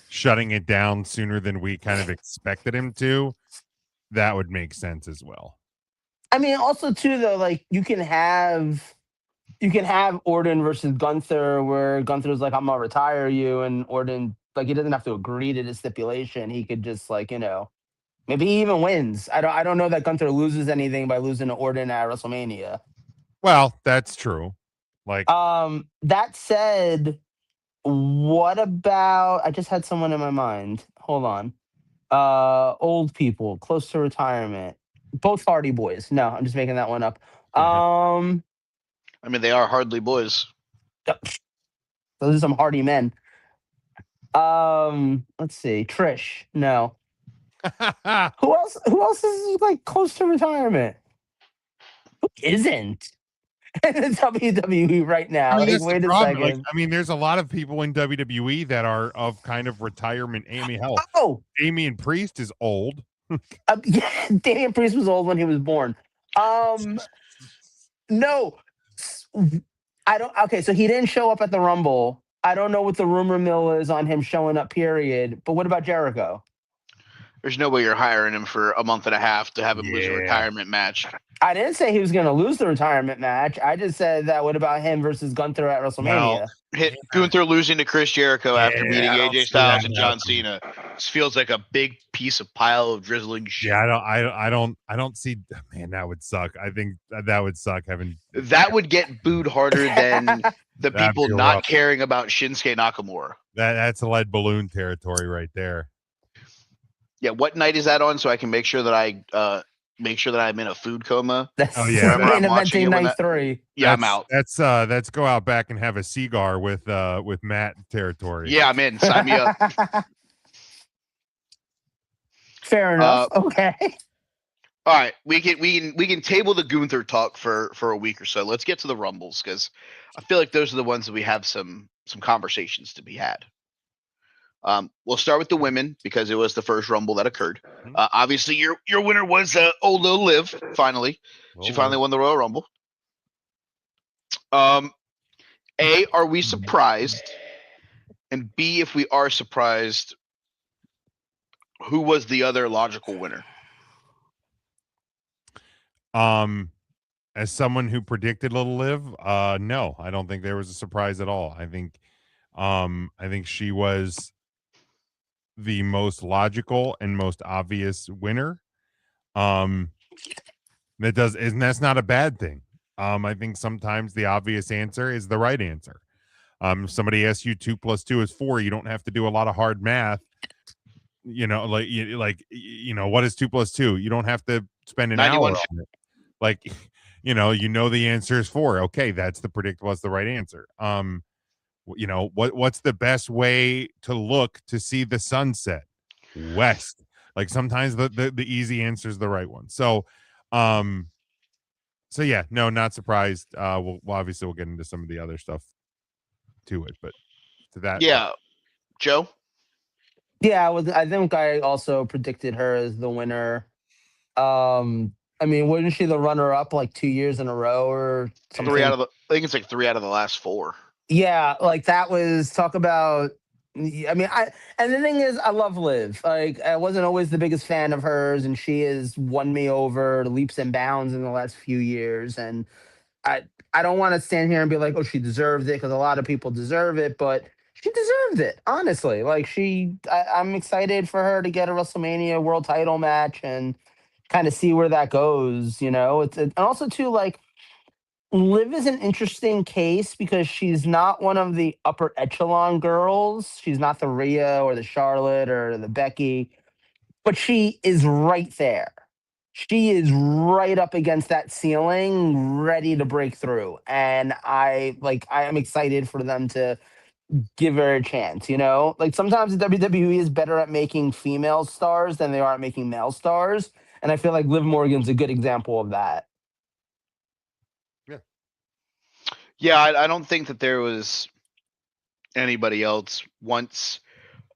shutting it down sooner than we kind of expected him to, that would make sense as well. I mean, also too though, like you can have Orton versus Gunther, where Gunther's like, "I'm gonna retire you," and Orton, like, he doesn't have to agree to the stipulation. He could just, like, maybe he even wins. I don't know that Gunther loses anything by losing to Orton at WrestleMania. Well, that's true. Like, that said, what about? I just had someone in my mind. Hold on. Old people close to retirement. Both Hardy Boys. No, I'm just making that one up. I mean, they are hardly boys. Those are some hardy men. Let's see. Trish. No. Who else is like close to retirement? Who isn't? In the WWE right now. I mean, Like, that's the wait a problem. second. Like, I mean, there's a lot of people in WWE that are of kind of retirement. Amy, hell, Oh, Damian Priest is old. yeah, Damian Priest was old when he was born. No, I don't. Okay, so he didn't show up at the Rumble. I don't know what the rumor mill is on him showing up. Period. But what about Jericho? There's no way you're hiring him for a month and a half to have him lose a Yeah. retirement match. I didn't say he was going to lose the retirement match. I just said that. What about him versus Gunther at WrestleMania? Gunther losing to Chris Jericho after beating I don't AJ see Styles that and John Cena. This feels like a big piece of pile of drizzling shit. Yeah, I don't see. Man, that would suck. I think that would suck. Having That would get booed harder than the That'd people be not rough. caring about Shinsuke Nakamura. that's a lead balloon territory right there. Yeah, what night is that on? So I can make sure that I'm in a food coma. That's Oh, yeah. Wherever I'm main watching eventing it when night 3. Yeah, I'm out. That's go out back and have a cigar with Matt territory. Yeah, I'm in. Sign me up. Fair enough. Okay. All right, we can table the Gunther talk for a week or so. Let's get to the Rumbles because I feel like those are the ones that we have some conversations to be had. We'll start with the women because it was the first Rumble that occurred. Obviously, your winner was old Lil Liv. Finally, she finally won the Royal Rumble. A, are we surprised? And B, if we are surprised, who was the other logical winner? As someone who predicted Little Liv, no, I don't think there was a surprise at all. I think she was the most logical and most obvious winner. That's not a bad thing. I think sometimes the obvious answer is the right answer. If somebody asks you 2 + 2 is 4, you don't have to do a lot of hard math. What is 2 + 2? You don't have to spend an hour on it. Like, the answer is 4. Okay, that's the predictable. That's the right answer. What's the best way to look to see the sunset? West. Like sometimes the easy answer is the right one. So yeah, no, not surprised. We'll obviously we'll get into some of the other stuff to it, but to that. Yeah, Joe. Yeah, I think I also predicted her as the winner. I mean, wasn't she the runner-up like 2 years in a row or something? I think it's like 3 out of the last 4. Yeah, like that was talk about. I mean, and the thing is, I love Liv. Like, I wasn't always the biggest fan of hers, and she has won me over leaps and bounds in the last few years. And I don't want to stand here and be like, oh, she deserved it, because a lot of people deserve it, but she deserved it, honestly. Like, I'm excited for her to get a WrestleMania world title match and kind of see where that goes. And also too, like, Liv is an interesting case because she's not one of the upper echelon girls. She's not the Rhea or the Charlotte or the Becky, but she is right there. She is right up against that ceiling, ready to break through. And I am excited for them to give her a chance, Like, sometimes the WWE is better at making female stars than they are at making male stars. And I feel like Liv Morgan's a good example of that. Yeah, I don't think that there was anybody else once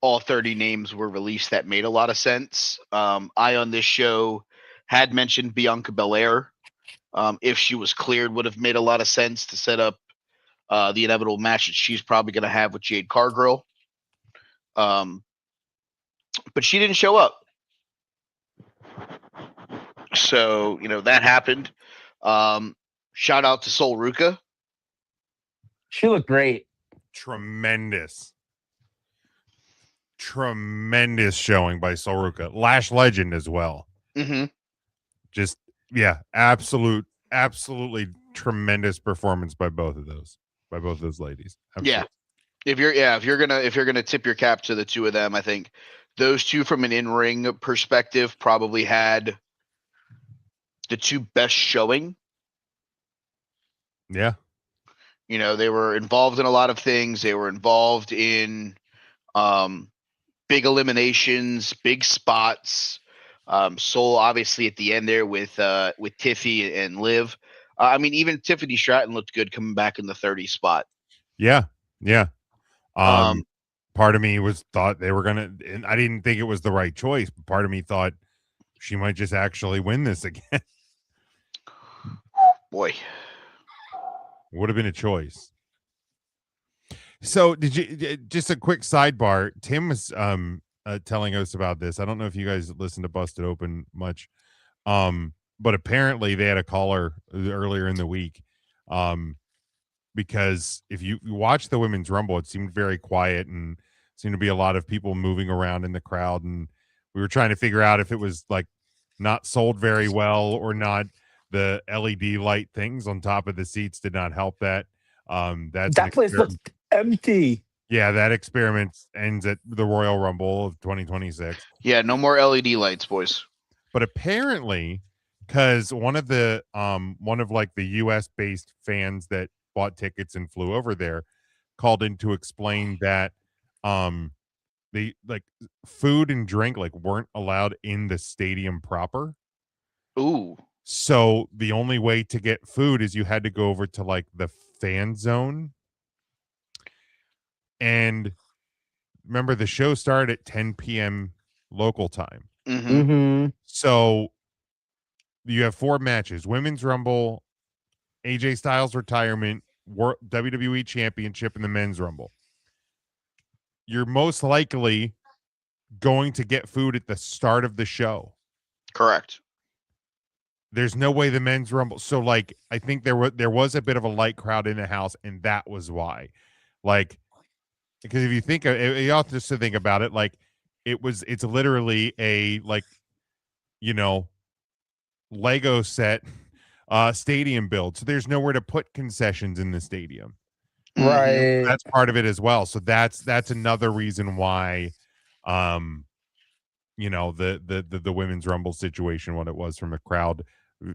all 30 names were released that made a lot of sense. I on this show had mentioned Bianca Belair. If she was cleared, would have made a lot of sense to set up the inevitable match that she's probably going to have with Jade Cargill. But she didn't show up. So, that happened. Shout out to Sol Ruka. She looked great. Tremendous showing by Sol Ruka. Lash Legend as well. Mm-hmm. Just, yeah, absolutely tremendous performance by both of those ladies. Absolutely. Yeah. If you're gonna tip your cap to the two of them, I think those two from an in-ring perspective probably had the two best showing. Yeah. They were involved in a lot of things. They were involved in big eliminations, big spots. Sol obviously at the end there with Tiffy and Liv. Even Tiffany Stratton looked good coming back in the 30 spot. Yeah. Part of me thought they were gonna, and I didn't think it was the right choice, but part of me thought she might just actually win this again. Boy, would have been a choice. So did you, just a quick sidebar, Tim was telling us about this. I don't know if you guys listened to Busted Open much, but apparently they had a caller earlier in the week, because if you watch the Women's Rumble, it seemed very quiet and seemed to be a lot of people moving around in the crowd, and we were trying to figure out if it was like not sold very well or not. The LED light things on top of the seats did not help that. That place looked empty. Yeah, that experiment ends at the Royal Rumble of 2026. Yeah, no more LED lights, boys. But apparently, because one of the US based fans that bought tickets and flew over there called in to explain that the food and drink weren't allowed in the stadium proper. Ooh. So the only way to get food is you had to go over to the fan zone. And remember, the show started at 10 p.m. local time. Mm-hmm. Mm-hmm. So you have 4 matches: Women's Rumble, AJ Styles retirement, WWE Championship, and the Men's Rumble. You're most likely going to get food at the start of the show. Correct. There's no way the Men's Rumble. So I think there was a bit of a light crowd in the house, and that was why. Because if you think you have just to think about it, it's literally a Lego set stadium build. So there's nowhere to put concessions in the stadium. Right. That's part of it as well. So that's another reason why the Women's Rumble situation, what it was from a crowd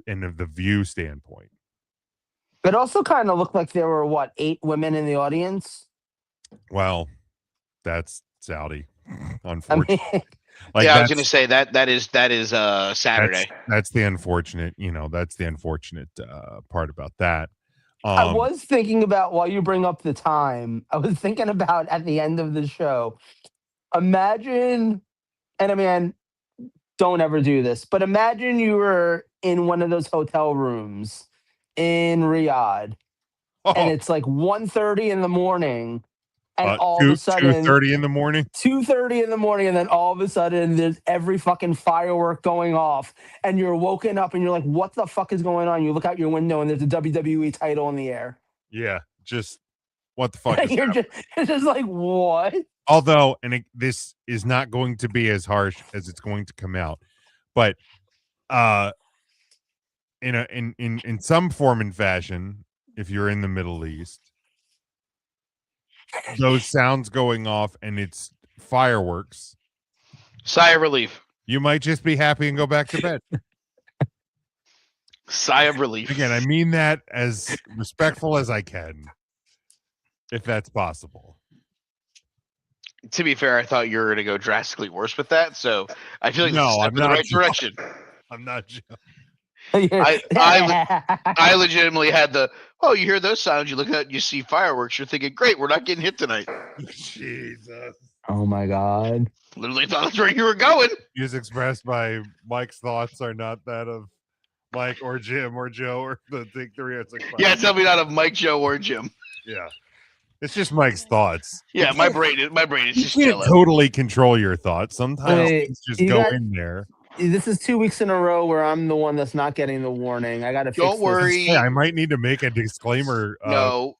and of the view standpoint. It also kind of looked like there were 8 women in the audience. Well, that's Saudi, unfortunately. I was going to say that is Saturday. That's the unfortunate, that's the unfortunate part about that. I was thinking about, while you bring up the time, I was thinking about at the end of the show, imagine, and don't ever do this, but imagine you were in one of those hotel rooms in Riyadh, and it's 1:30 in the morning, And all of a sudden, 2:30 in the morning. 2:30 in the morning, and then all of a sudden there's every fucking firework going off, and you're woken up and you're like, what the fuck is going on? You look out your window and there's a WWE title in the air. Yeah, just what the fuck And is happening? you're just like, what? Although, and this is not going to be as harsh as it's going to come out, but in some form and fashion, if you're in the Middle East, those sounds going off and it's fireworks, Sigh of relief. you might just be happy and go back to bed. Sigh of relief. Again, I mean that as respectful as I can, if that's possible. To be fair, I thought you were going to go drastically worse with that, so I feel like No, it's a step I'm in the not right direction. I'm not joking. I legitimately had the, oh, you hear those sounds, you look at, you see fireworks, you're thinking, great, we're not getting hit tonight. Jesus. Oh my God. Literally thought that's where you were going. Views expressed by Mike's thoughts are not that of Mike or Jim or Joe or the Big 365. Yeah, tell me not of Mike, Joe, or Jim. Yeah. It's just Mike's thoughts. Yeah, my brain is You just can't chilling. totally control your thoughts. Sometimes Wait, things just you go got- in there. This is 2 weeks in a row where I'm the one that's not getting the warning. I got to fix Don't this. worry. Hey, I might need to make a disclaimer. No,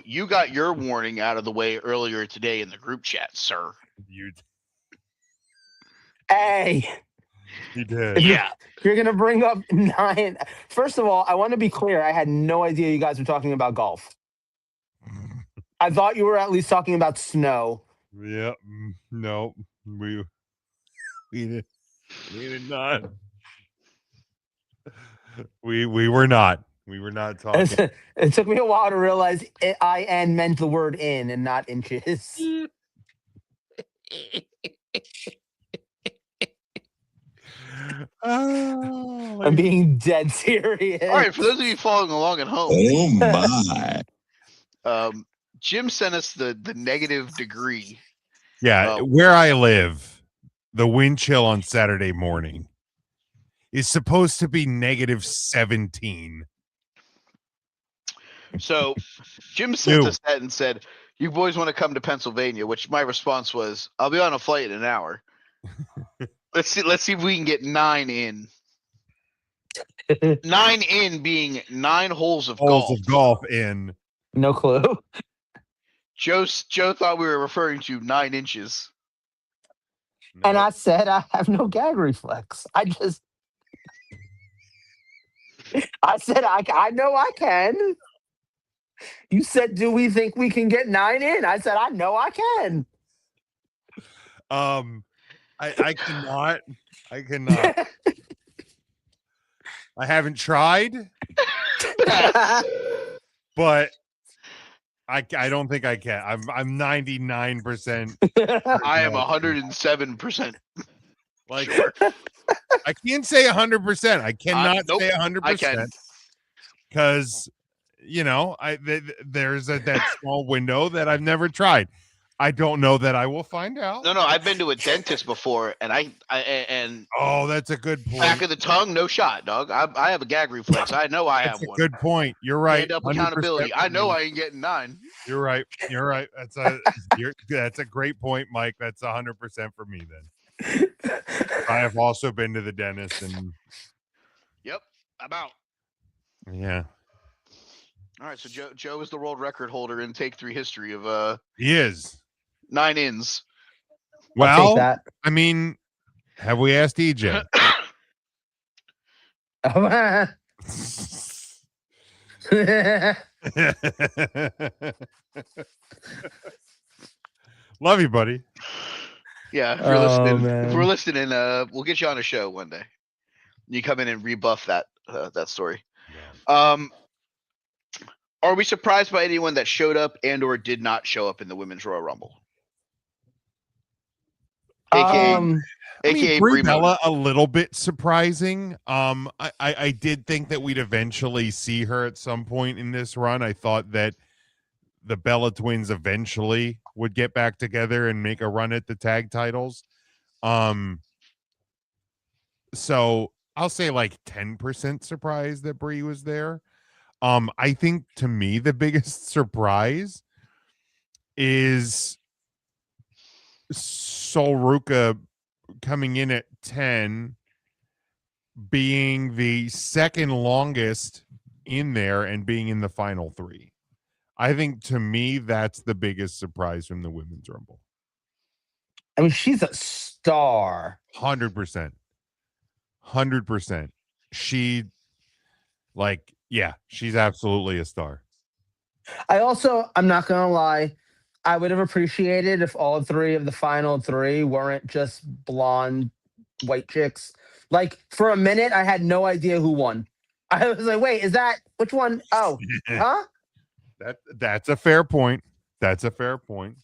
you got your warning out of the way earlier today in the group chat, sir. You Hey, did. Yeah. you're going to bring up 9. First of all, I want to be clear. I had no idea you guys were talking about golf. I thought you were at least talking about snow. Yeah. No. We did not. We were not. We were not talking. It took me a while to realize IN meant the word in and not inches. Oh, I'm being dead serious. All right, for those of you following along at home, Oh my. Jim sent us the negative degree. yeah. Where I live, the wind chill on Saturday morning is supposed to be -17. So Jim sent us that and said, you boys want to come to Pennsylvania, which my response was, I'll be on a flight in an hour. Let's see if we can get 9 in. 9 in being 9 holes of golf in. No clue. Joe thought we were referring to 9 inches. No. And I said I have no gag reflex. I said I know I can. You said, do we think we can get 9 in? I said, I know I can. I cannot. I cannot. I haven't tried, but I don't think I can. I'm 99%. I am 107%. Like Sure. I can't say 100%. I cannot Nope, say I can. 100% because there's that small window that I've never tried. I don't know that I will find out. No, I've been to a dentist before, and and oh, that's a good point. back of the tongue, no shot, dog. I have a gag reflex. I know I That's have a one. good point. You're right. Hand up accountability. I know I ain't getting 9. You're right. That's a great point, Mike. That's 100% for me then. I have also been to the dentist and Yep, I'm out. yeah. All right, so Joe is the world record holder in Take 3 history of He is. 9 ins. I'll take Well, that. I mean, have we asked EJ? Love you, buddy. Yeah, if you're listening, man. if we're listening, we'll get you on a show one day. You come in and rebuff that story. Are we surprised by anyone that showed up and or did not show up in the Women's Royal Rumble? AKA Brie Brie Bella, a little bit surprising. I did think that we'd eventually see her at some point in this run. I thought that the Bella twins eventually would get back together and make a run at the tag titles. So I'll say like 10% surprised that Brie was there. I think to me the biggest surprise is Sol Ruka coming in at 10, being the second longest in there and being in the final 3. I think, to me, that's the biggest surprise from the Women's Rumble. I mean, she's a star. 100%. 100%. She, like, yeah, she's absolutely a star. I'm not gonna lie, I would have appreciated if all 3 of the final 3 weren't just blonde white chicks. Like, for a minute, I had no idea who won. I was like, wait, is that which one? Oh, huh? That's a fair point. That's a fair point.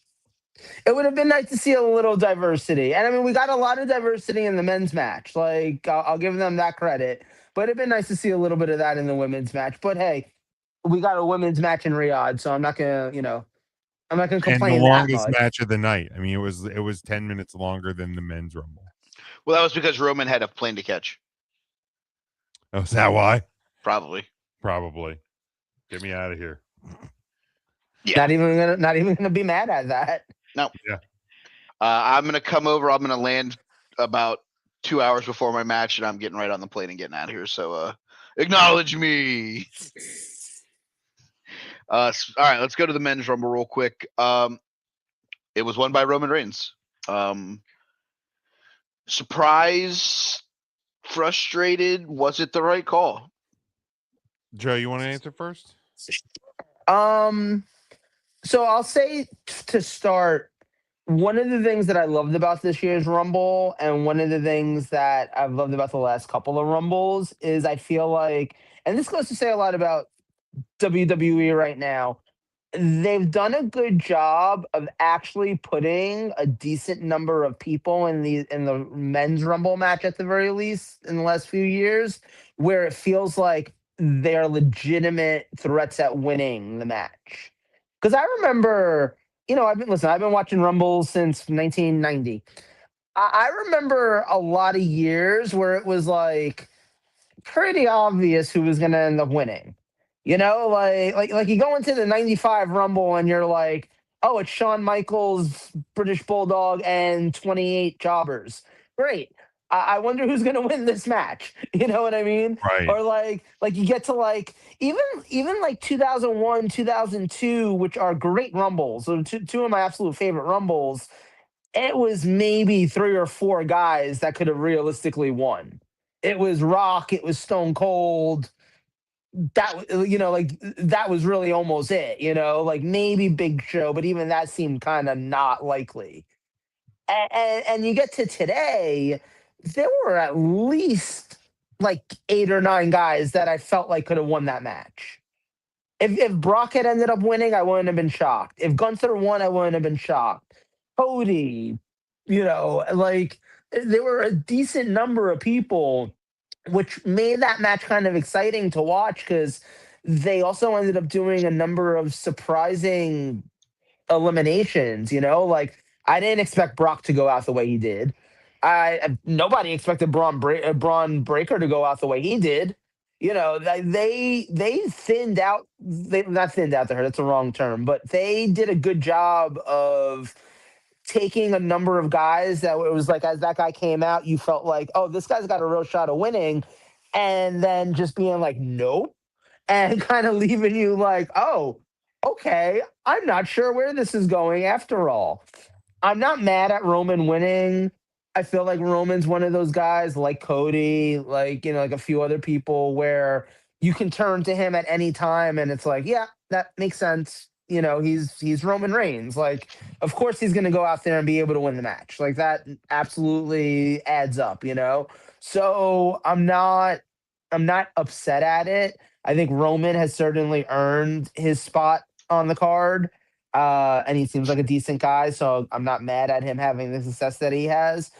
It would have been nice to see a little diversity. And I mean, we got a lot of diversity in the men's match. Like, I'll give them that credit. But it'd been nice to see a little bit of that in the women's match. But hey, we got a women's match in Riyadh, so I'm not gonna, I'm not gonna And the complain that longest much. match of the night. I mean, it was 10 minutes longer than the men's Rumble. Well, that was because Roman had a plane to catch. Oh, is that why? Probably. Get me out of here. Yeah. Not even gonna be mad at that. No. Yeah. I'm gonna come over. I'm gonna land about 2 hours before my match, and I'm getting right on the plane and getting out of here. So, acknowledge me. All right, let's go to the men's Rumble real quick. It was won by Roman Reigns. Surprised, frustrated. Was it the right call? Joe, you want to answer first? So I'll say to start, one of the things that I loved about this year's Rumble, and one of the things that I've loved about the last couple of Rumbles, is I feel like, and this goes to say a lot about WWE right now, they've done a good job of actually putting a decent number of people in the men's Rumble match, at the very least, in the last few years, where it feels like they're legitimate threats at winning the match. Because I remember, I've been watching Rumbles since 1990. I remember a lot of years where it was like pretty obvious who was going to end up winning. Like you go into the 95 Rumble and you're like, oh, it's Shawn Michaels, British Bulldog, and 28 jobbers. Great. I wonder who's going to win this match. You know what I mean? Right. Or like you get to like even like 2001, 2002, which are great Rumbles. So two of my absolute favorite Rumbles. It was maybe 3 or 4 guys that could have realistically won. It was Rock. It was Stone Cold. That was really almost it. Like maybe Big Show, but even that seemed kind of not likely. And you get to today, there were at least like 8 or 9 guys that I felt like could have won that match. If Brock had ended up winning, I wouldn't have been shocked. If Gunther won, I wouldn't have been shocked. Cody, like there were a decent number of people, which made that match kind of exciting to watch because they also ended up doing a number of surprising eliminations. Like I didn't expect Brock to go out the way he did. Nobody expected Braun Breaker to go out the way he did. They thinned out. They not thinned out the herd. That's the wrong term, but they did a good job of taking a number of guys that it was like as that guy came out, you felt like, oh, this guy's got a real shot of winning, and then just being like, nope, and kind of leaving you like, oh, okay, I'm not sure where this is going after all. I'm not mad at Roman winning. I feel like Roman's one of those guys like Cody, like a few other people where you can turn to him at any time and it's like, yeah, that makes sense. He's Roman Reigns. Like, of course he's gonna go out there and be able to win the match. Like that absolutely adds up. So I'm not upset at it. I think Roman has certainly earned his spot on the card. And he seems like a decent guy, so I'm not mad at him having the success that he has.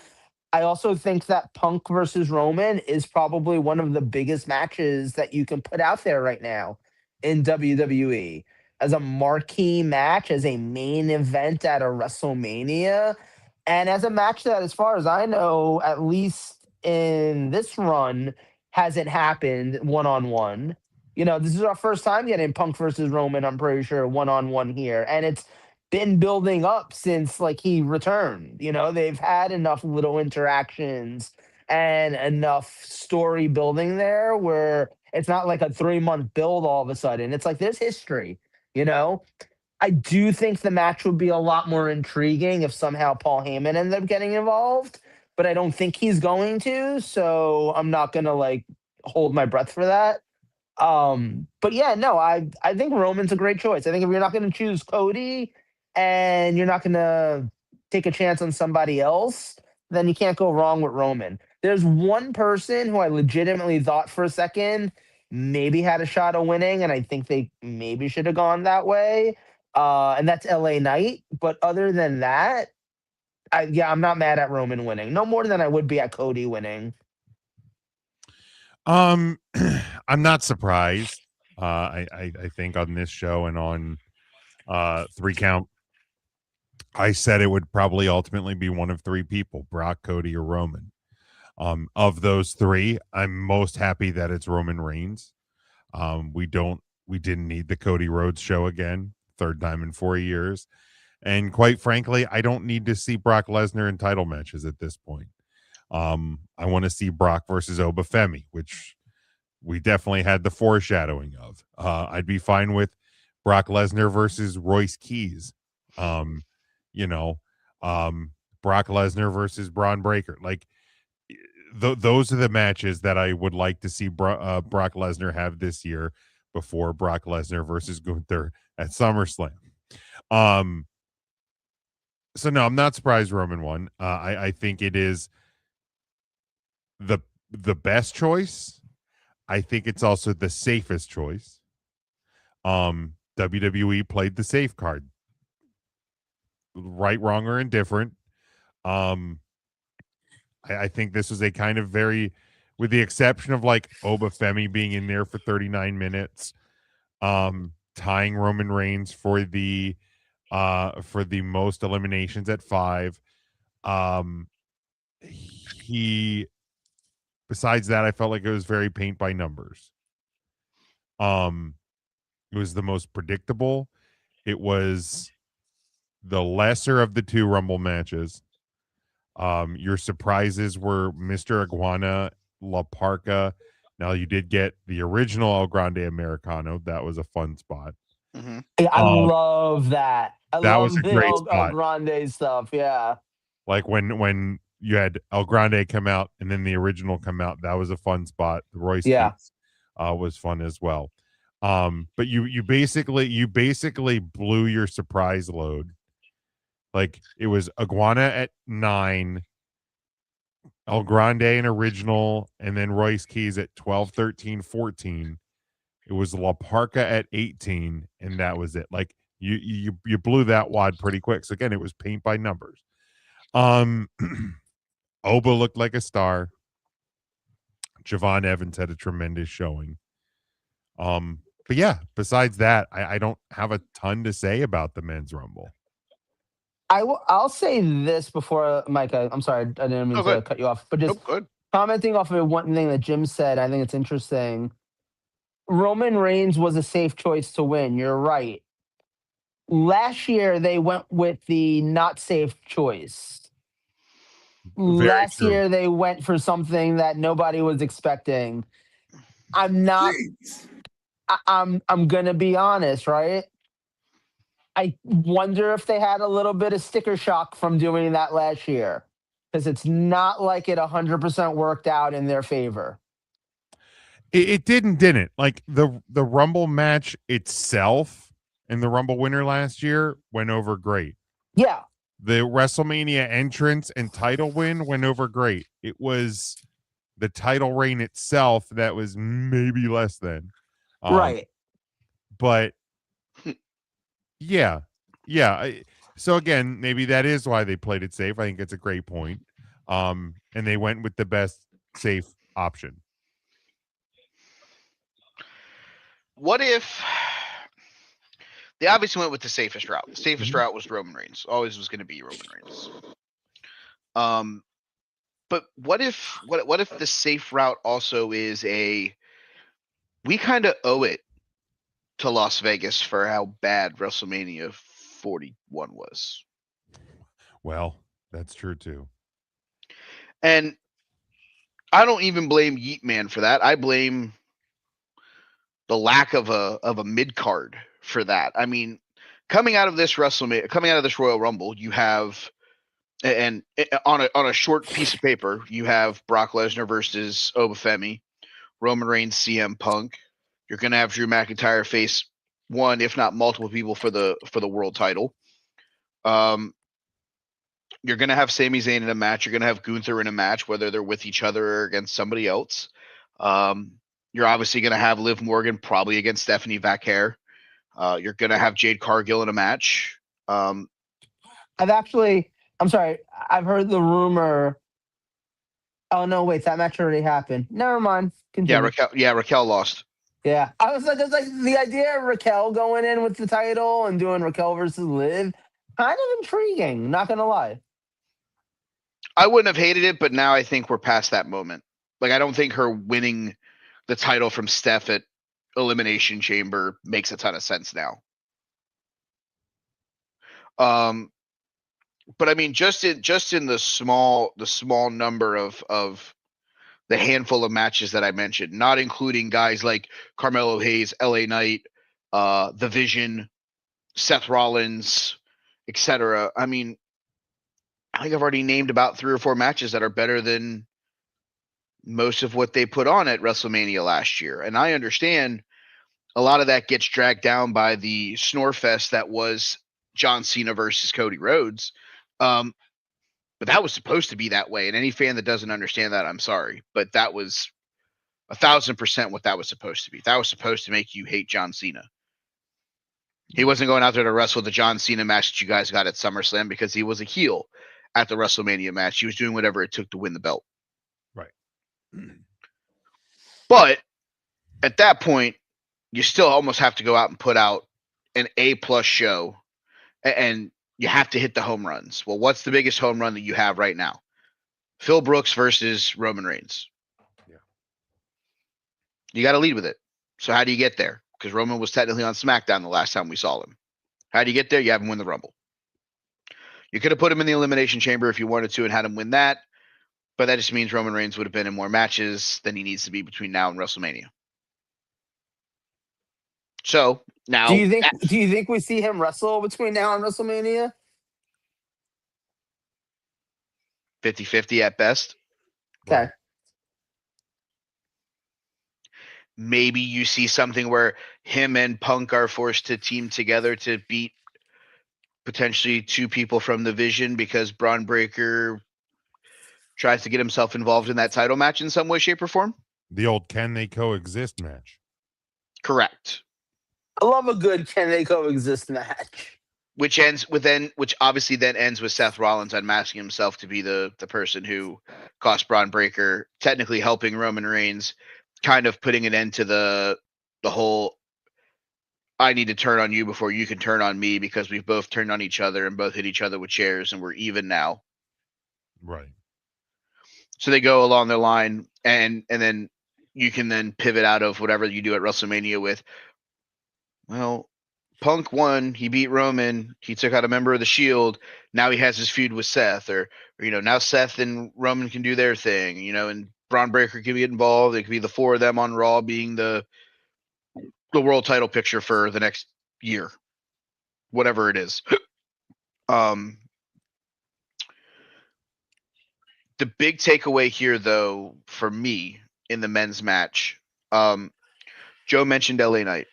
I also think that Punk versus Roman is probably one of the biggest matches that you can put out there right now in WWE as a marquee match, as a main event at a WrestleMania, and as a match that, as far as I know, at least in this run, hasn't happened one on one. This is our first time getting Punk versus Roman, I'm pretty sure, one on one here. And been building up since like he returned. You know, they've had enough little interactions and enough story building there where it's not like a 3 month build all of a sudden. It's like there's history, you know? I do think the match would be a lot more intriguing if somehow Paul Heyman ended up getting involved, but I don't think he's going to. So I'm not going to like hold my breath for that. But yeah, no, I think Roman's a great choice. I think if you're not going to choose Cody and you're not going to take a chance on somebody else, then you can't go wrong with Roman. There's one person who I legitimately thought for a second maybe had a shot of winning, and I think they maybe should have gone that way. And that's LA Knight. But other than that, I'm not mad at Roman winning. No more than I would be at Cody winning. I'm not surprised. I think on this show and on 3 Count, I said it would probably ultimately be one of 3 people: Brock, Cody, or Roman. Of those 3, I'm most happy that it's Roman Reigns. We didn't need the Cody Rhodes show again, 3rd time in 4 years. And quite frankly, I don't need to see Brock Lesnar in title matches at this point. I want to see Brock versus Obafemi, which we definitely had the foreshadowing of. I'd be fine with Brock Lesnar versus Royce Keys. You know, Brock Lesnar versus Braun Breaker. Like those are the matches that I would like to see Brock Lesnar have this year before Brock Lesnar versus Gunther at SummerSlam. So no, I'm not surprised Roman won. I think it is the best choice. I think it's also the safest choice. WWE played the safe card. Right, wrong, or indifferent. I think this was a kind of very, with the exception of like Obafemi being in there for 39 minutes, tying Roman Reigns for the most eliminations at 5. He Besides that, I felt like it was very paint by numbers. It was the most predictable. It was the lesser of the 2 Rumble matches. Your surprises were Mr. Iguana, La Parca. Now you did get the original El Grande Americano. That was a fun spot. Mm-hmm. I Um, love that. I that was love a the great El spot. Grande stuff. Yeah. Like when you had El Grande come out and then the original come out, that was a fun spot. The Royce Yeah. Keys was fun as well. But you basically blew your surprise load. Like it was Iguana at 9, El Grande and original, and then Royce Keys at 12, 13, 14. It was La Parca at 18, and that was it. Like you blew that wad pretty quick. So again, it was paint by numbers. Oba looked like a star. Javon Evans had a tremendous showing. But yeah, besides that, I don't have a ton to say about the men's rumble. I'll say this before Mike. I'm sorry, I didn't mean to cut you off, but just Good. commenting off of one thing that Jim said. I think it's interesting. Roman Reigns was a safe choice to win. You're right. Last year they went with the not safe choice. Very Last true. year they went for something that nobody was expecting. I'm not. I'm gonna be honest, right? I wonder if they had a little bit of sticker shock from doing that last year because it's not like it 100% worked out in their favor. It didn't. Like the Rumble match itself and the Rumble winner last year went over great. Yeah. The WrestleMania entrance and title win went over great. It was the title reign itself that was maybe less than. Right. But yeah. So again, maybe that is why they played it safe. I think it's a great point. And they went with the best safe option. What if they obviously went with the safest route? The safest route was Roman Reigns. Always was going to be Roman Reigns. But what if the safe route also is we kind of owe it to Las Vegas for how bad WrestleMania 41 was. Well, that's true too. And I don't even blame Yeet Man for that. I blame the lack of a mid card for that. I mean, coming out of this Royal Rumble, you have and on a short piece of paper, you have Brock Lesnar versus Obafemi, Roman Reigns, CM Punk. You're going to have Drew McIntyre face one, if not multiple people for the world title. You're going to have Sami Zayn in a match. You're going to have Gunther in a match, whether they're with each other or against somebody else. You're obviously going to have Liv Morgan probably against Stephanie Vaquer. You're going to have Jade Cargill in a match. I'm sorry. I've heard the rumor. Oh no, wait, that match already happened. Never mind. Continue. Raquel lost. Yeah, I was like, the idea of Raquel going in with the title and doing Raquel versus Liv, kind of intriguing. Not gonna lie. I wouldn't have hated it, but now I think we're past that moment. Like, I don't think her winning the title from Steph at Elimination Chamber makes a ton of sense now. But I mean, just in the small number of the handful of matches that I mentioned, not including guys like Carmelo Hayes, LA Knight, The Vision, Seth Rollins, etc. I mean, I think I've already named about 3 or 4 matches that are better than most of what they put on at WrestleMania last year. And I understand a lot of that gets dragged down by the snore fest that was John Cena versus Cody Rhodes. But that was supposed to be that way. And any fan that doesn't understand that, I'm sorry. But that was 1,000% what that was supposed to be. That was supposed to make you hate John Cena. He wasn't going out there to wrestle the John Cena match that you guys got at SummerSlam because he was a heel at the WrestleMania match. He was doing whatever it took to win the belt. Right. But at that point, you still almost have to go out and put out an A+ show, and you have to hit the home runs. Well, what's the biggest home run that you have right now? Phil Brooks versus Roman Reigns. Yeah. You got to lead with it. So how do you get there? Because Roman was technically on SmackDown the last time we saw him. How do you get there? You have him win the Rumble. You could have put him in the Elimination Chamber if you wanted to and had him win that, but that just means Roman Reigns would have been in more matches than he needs to be between now and WrestleMania. So now, Do you think we see him wrestle between now and WrestleMania? 50-50 at best. Okay. Right. Maybe you see something where him and Punk are forced to team together to beat potentially 2 people from the Vision because Braun Breaker tries to get himself involved in that title match in some way, shape, or form. The old "Can They Coexist" match. Correct. I love a good "Can They Coexist" match. Which obviously then ends with Seth Rollins unmasking himself to be the person who cost Braun Breaker, technically helping Roman Reigns, kind of putting an end to the whole I need to turn on you before you can turn on me because we've both turned on each other and both hit each other with chairs and we're even now. Right. So they go along their line and then you can then pivot out of whatever you do at WrestleMania with, well, Punk won. He beat Roman. He took out a member of the Shield. Now he has his feud with Seth, or now Seth and Roman can do their thing, and Braun Breaker can get involved. It could be the 4 of them on Raw being the world title picture for the next year, whatever it is. The big takeaway here, though, for me in the men's match, Joe mentioned LA Knight.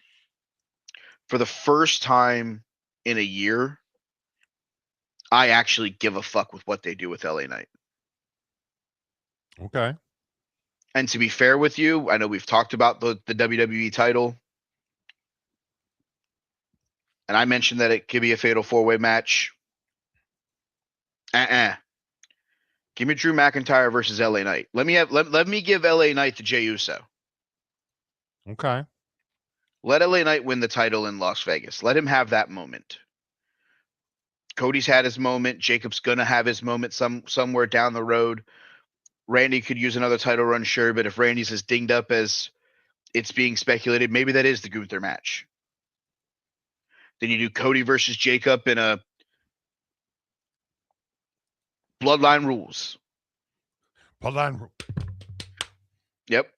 For the first time in a year, I actually give a fuck with what they do with LA Knight. Okay. And to be fair with you, I know we've talked about the WWE title. And I mentioned that it could be a fatal 4-way match. Give me Drew McIntyre versus LA Knight. Let me give LA Knight to Jey Uso. Okay. Let LA Knight win the title in Las Vegas. Let him have that moment. Cody's had his moment. Jacob's gonna have his moment somewhere down the road. Randy could use another title run, sure, but if Randy's as dinged up as it's being speculated, maybe that is the Gunther match. Then you do Cody versus Jacob in a Bloodline rules. Bloodline. Yep.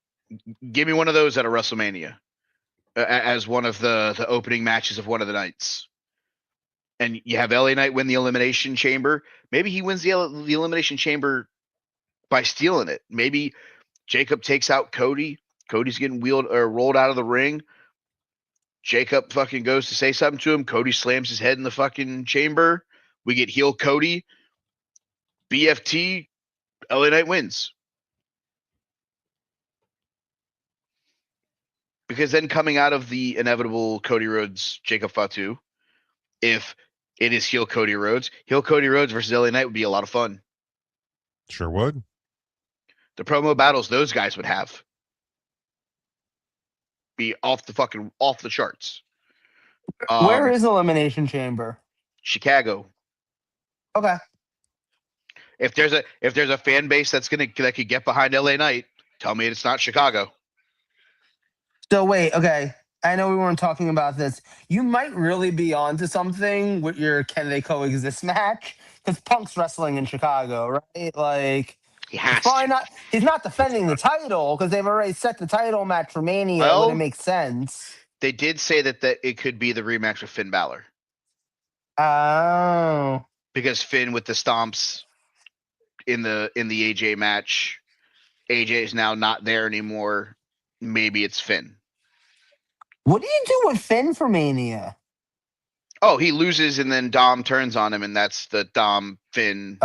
Give me one of those at a WrestleMania as one of the opening matches of one of the nights. And you have LA Knight win the Elimination Chamber. Maybe he wins the Elimination Chamber by stealing it. Maybe Jacob takes out Cody. Cody's getting wheeled or rolled out of the ring. Jacob fucking goes to say something to him. Cody slams his head in the fucking chamber. We get heel Cody. BFT. LA Knight wins. Because then coming out of the inevitable Cody Rhodes, Jacob Fatu, if it is heel Cody Rhodes versus LA Knight would be a lot of fun. Sure would. The promo battles those guys would have be off the charts. Where is Elimination Chamber? Chicago. Okay. If there's a fan base that could get behind LA Knight, tell me it's not Chicago. So wait, okay. I know we weren't talking about this. You might really be onto something with your Can They Coexist match because Punk's wrestling in Chicago, right? Like He has probably to. not. He's not defending the title because they've already set the title match for Mania. Well, Wouldn't make sense. They did say that it could be the rematch with Finn Balor. Oh. Because Finn with the stomps in the AJ match, AJ is now not there anymore. Maybe it's Finn. What do you do with Finn for Mania? Oh, he loses and then Dom turns on him, and that's the Dom Finn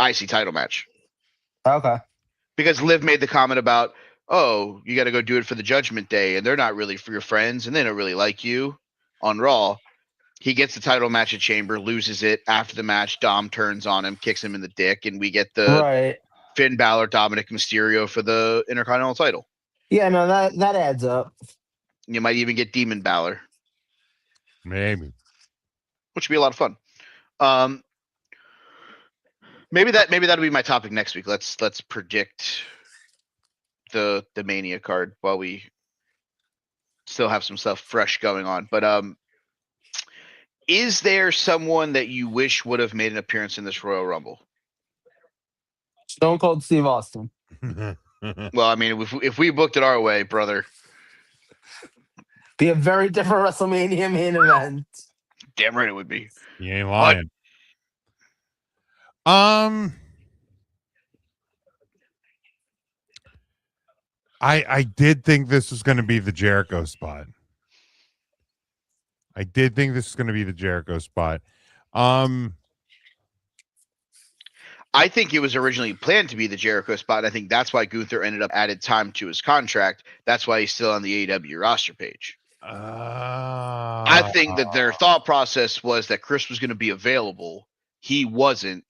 IC title match. Okay. Because Liv made the comment about, oh, you got to go do it for the Judgment Day, and they're not really for your friends, and they don't really like you on Raw. He gets the title match at Chamber, loses it. After the match, Dom turns on him, kicks him in the dick, and we get the Finn Balor, Dominic Mysterio for the Intercontinental title. Yeah, no, that adds up. You might even get Demon Balor. Maybe. Which would be a lot of fun. Maybe that'll be my topic next week. Let's predict the Mania card while we still have some stuff fresh going on. But is there someone that you wish would have made an appearance in this Royal Rumble? Stone Cold Steve Austin. Well, I mean, if we booked it our way, brother, be a very different WrestleMania main event. Damn right it would be. You ain't lying. I did think this was going to be the Jericho spot. I think it was originally planned to be the Jericho spot. I think that's why Gunther ended up added time to his contract. That's why he's still on the AEW roster page. I think that their thought process was that Chris was going to be available. He wasn't.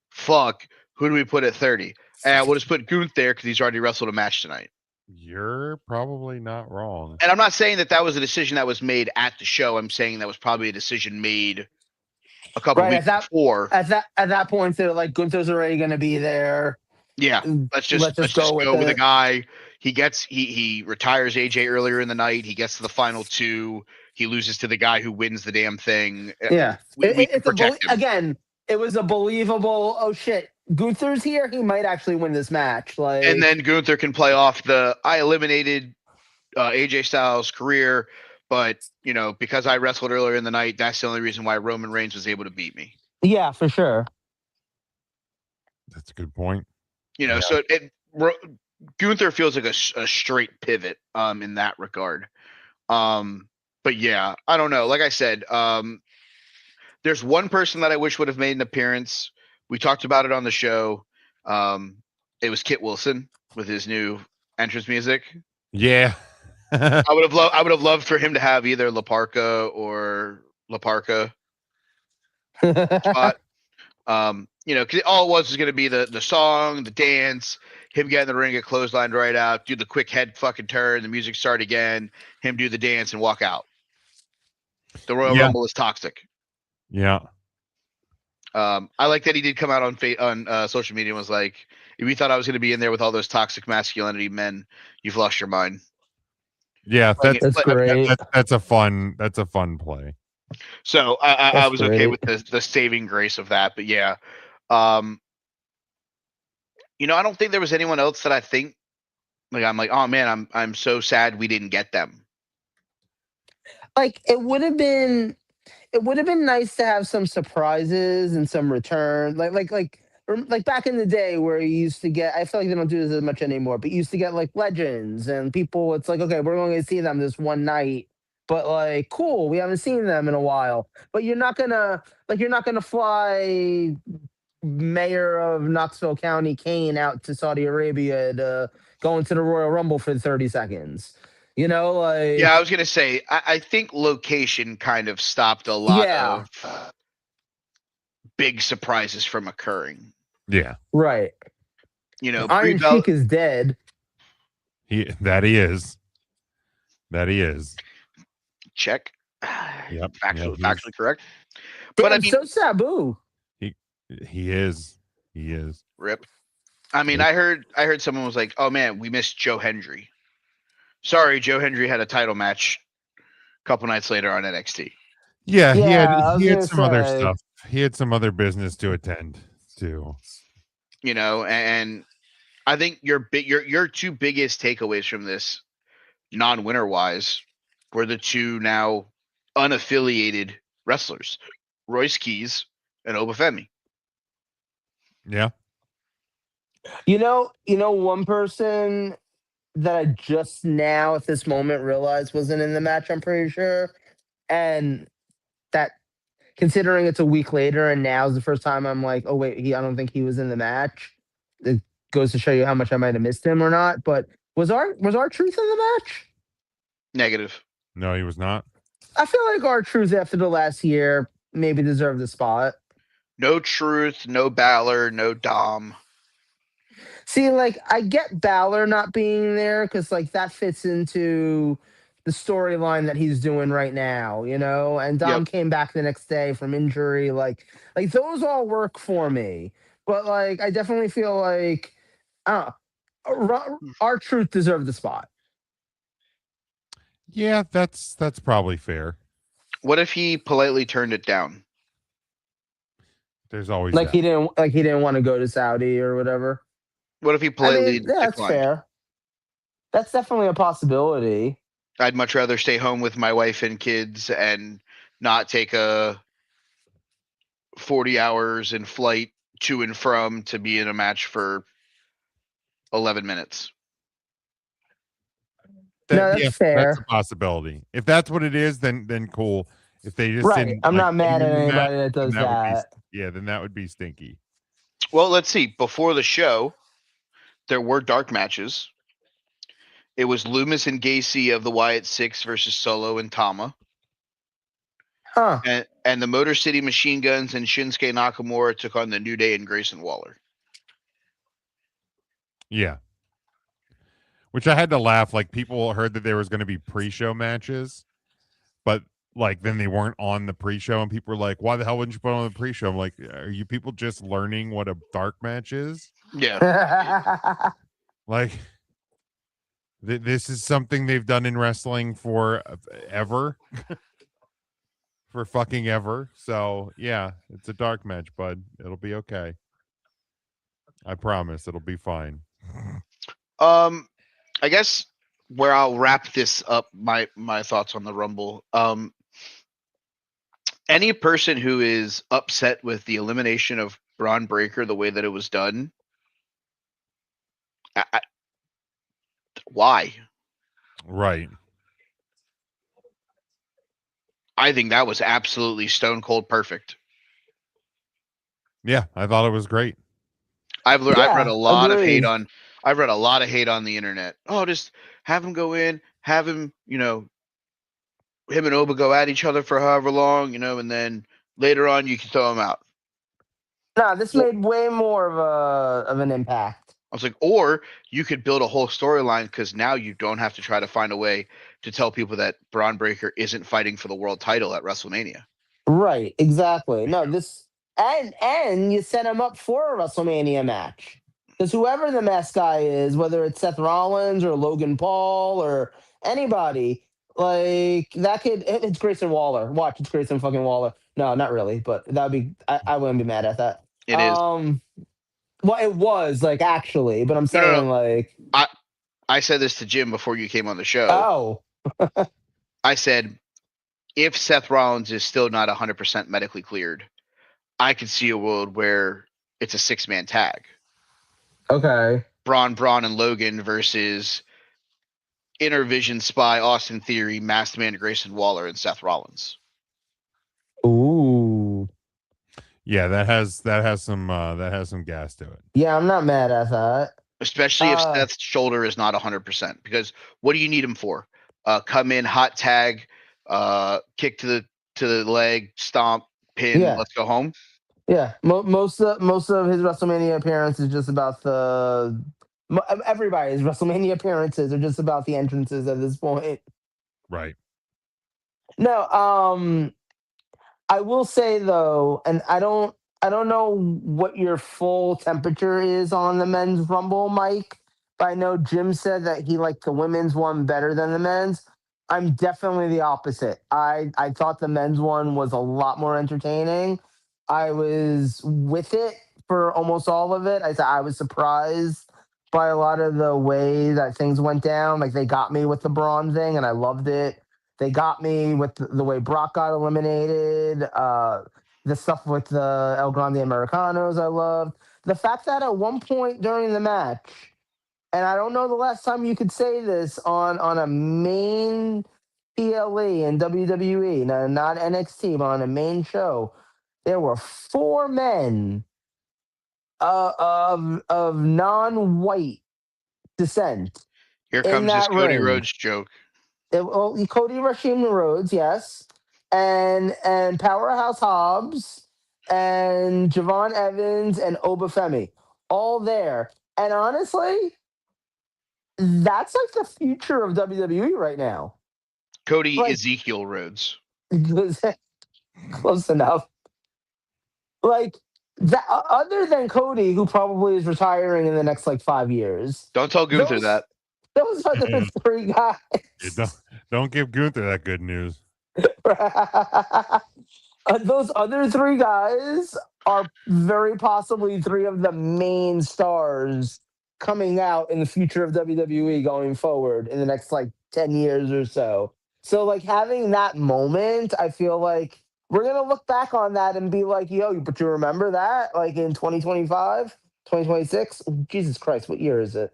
Fuck. Who do we put at 30? And we'll just put Gunther there because he's already wrestled a match tonight. You're probably not wrong. And I'm not saying that was a decision that was made at the show. I'm saying that was probably a decision made a couple weeks before. At that point, they're like, Gunther's already going to be there. Yeah, let's just go with a guy. He retires AJ earlier in the night. He gets to the final two. He loses to the guy who wins the damn thing. Yeah, again, it was a believable. Oh shit, Gunther's here. He might actually win this match. Like, and then Gunther can play off I eliminated AJ Styles' career, but because I wrestled earlier in the night, that's the only reason why Roman Reigns was able to beat me. Yeah, for sure. That's a good point. So Gunther feels like a straight pivot in that regard. But yeah, I don't know. Like I said, there's one person that I wish would have made an appearance. We talked about it on the show. It was Kit Wilson with his new entrance music. Yeah. I would have loved for him to have either La Parka or La Parka spot. Because all it was going to be the song, the dance, him get in the ring, get clotheslined right out, do the quick head fucking turn, the music start again, him do the dance and walk out. The Royal Rumble is toxic. Yeah. I like that he did come out on social media and was like, if you thought I was going to be in there with all those toxic masculinity men, you've lost your mind. Yeah, that's great. That's a fun play. So I That's was okay great. with the saving grace of that. But yeah, um, I don't think there was anyone else that I think like I'm like, oh man, I'm so sad we didn't get them. Like it would have been nice to have some surprises and some return, like back in the day where you used to get. I feel like they don't do this as much anymore, but you used to get like legends and people. It's like, okay, we're going to see them this one night, but like, cool, we haven't seen them in a while. But you're not gonna fly Mayor of Knoxville County Kane out to Saudi Arabia to go into the Royal Rumble for 30 seconds. Yeah, I was Like, gonna say I think location kind of stopped a lot yeah, of big surprises from occurring. Yeah. right. Brie Iron Bell Sheik is dead. He is. That he is. check, Yep. Yep. factually correct. But I Damn, mean, so Sabu. He he is. He is. rip. I mean, Yep. I heard someone was like, "Oh man, we missed Joe Hendry." Sorry, Joe Hendry had a title match a couple nights later on NXT. Yeah, Yeah, I he was had gonna some other say. stuff. He had some other business to attend to. And I think your two biggest takeaways from this non-winner wise were the two now unaffiliated wrestlers, Royce Keys and Obafemi. Yeah. One person that I just now at this moment realized wasn't in the match. I'm pretty sure, and that considering it's a week later and now is the first time I'm like, oh wait, I don't think he was in the match. It goes to show you how much I might have missed him or not. But was our truth in the match? Negative. No, he was not. I feel like our truth after the last year maybe deserved the spot. No Truth, no Balor, no Dom. See, like I get Balor not being there because like that fits into the storyline that he's doing right now, And Yep. Dom came back the next day from injury, like those all work for me. But like, I definitely feel like, I don't know, our truth deserved the spot. Yeah, that's probably fair. What if he politely turned it down? There's always Like that. he didn't want to go to Saudi or whatever. What if he I mean, politely yeah, that's declined? fair. That's definitely a possibility. I'd much rather stay home with my wife and kids and not take a 40 hours in flight to and from to be in a match for 11 minutes. No, Yeah, that's that's a fair. possibility. If that's what it is, then cool. If they just Right. didn't I'm like not put him mad at in the match, anybody that then does that would be that. then that would be stinky. Well, let's see. Before the show, there were dark matches. It was Loomis and Gacy of the Wyatt Six versus Solo and Tama. Huh. And the Motor City Machine Guns and Shinsuke Nakamura took on the New Day and Grayson Waller. Yeah. Which I had to laugh. Like people heard that there was going to be pre-show matches, but like then they weren't on the pre-show, and people were like, "Why the hell wouldn't you put on the pre-show?" I'm like, "Are you people just learning what a dark match is? Yeah. Like, this is something they've done in wrestling for ever, for fucking ever. So yeah, it's a dark match, bud. It'll be okay. I promise, it'll be fine." I guess where I'll wrap this up, my thoughts on the Rumble. Any person who is upset with the elimination of Braun Breaker the way that it was done, why? Right. I think that was absolutely stone cold perfect. Yeah, I thought it was great. I've read Yeah, a lot of hate agreed. on I've read a lot of hate on the internet. Oh, just have him go in, have him, him and Oba go at each other for however long, and then later on you can throw him out. No, this Well, made way more of an impact. I was like, or you could build a whole storyline because now you don't have to try to find a way to tell people that Braun Breaker isn't fighting for the world title at WrestleMania. Right, exactly. No, this and you set him up for a WrestleMania match. Because whoever the mask guy is, whether it's Seth Rollins or Logan Paul or anybody, Like that could it's Grayson Waller. Watch, it's Grayson fucking Waller. No, not really, but that'd be I wouldn't be mad at that. It is. Well, it was like actually, but I'm No, no, no. saying like I said this to Jim before you came on the show. oh I said, if Seth Rollins is still not 100% medically cleared, I could see a world where it's a 6-man tag. okay. Braun, and Logan versus Intervision Spy, Austin Theory, Masked Man, Grayson Waller, and Seth Rollins. Ooh. Yeah, that has some gas to it. Yeah, I'm not mad at that. Especially if Seth's shoulder is not 100%. Because what do you need him for? Come in, hot tag, kick to the leg, stomp, pin, Yeah. let's go home. Yeah. Most of his WrestleMania appearance is just about the everybody's WrestleMania appearances are just about the entrances at this point. Right. No, I will say though, and I don't know what your full temperature is on the men's rumble, Mike, but I know Jim said that he liked the women's one better than the men's. I'm definitely the opposite. I thought the men's one was a lot more entertaining. I was with it for almost all of it. I was surprised by a lot of the way that things went down. Like they got me with the Braun thing, and I loved it. They got me with the way Brock got eliminated. The stuff with the El Grande Americanos, I loved. The fact that at one point during the match, and I don't know the last time you could say this on a main PLE in WWE, no, not NXT, but on a main show, there were 4 men of non-white descent Here in comes his that Cody ring. Rhodes joke. Well, Cody Rashim Rhodes, yes, and Powerhouse Hobbs and Javon Evans and Obafemi, all there. And honestly, that's like the future of WWE right now. Cody Like, Ezekiel Rhodes. close enough. Like that, other than Cody, who probably is retiring in the next like 5 years. Don't tell Gunther Those that. those other Yeah. three guys. Don't give Gunther that good news. Those other 3 guys are very possibly 3 of the main stars coming out in the future of WWE going forward in the next like 10 years or so. So like having that moment, I feel like we're going to look back on that and be like, yo, but you remember that like in 2025, 2026? Jesus Christ, what year is it?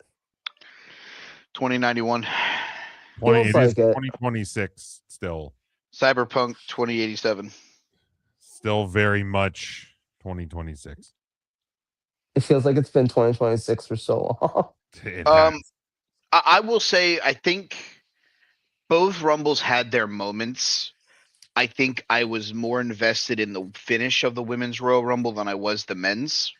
2091. Feels It is like it. 2026 still. Cyberpunk 2087. Still very much 2026. It feels like it's been 2026 for so long. It has. I will say, I think both Rumbles had their moments. I think I was more invested in the finish of the women's Royal Rumble than I was the men's.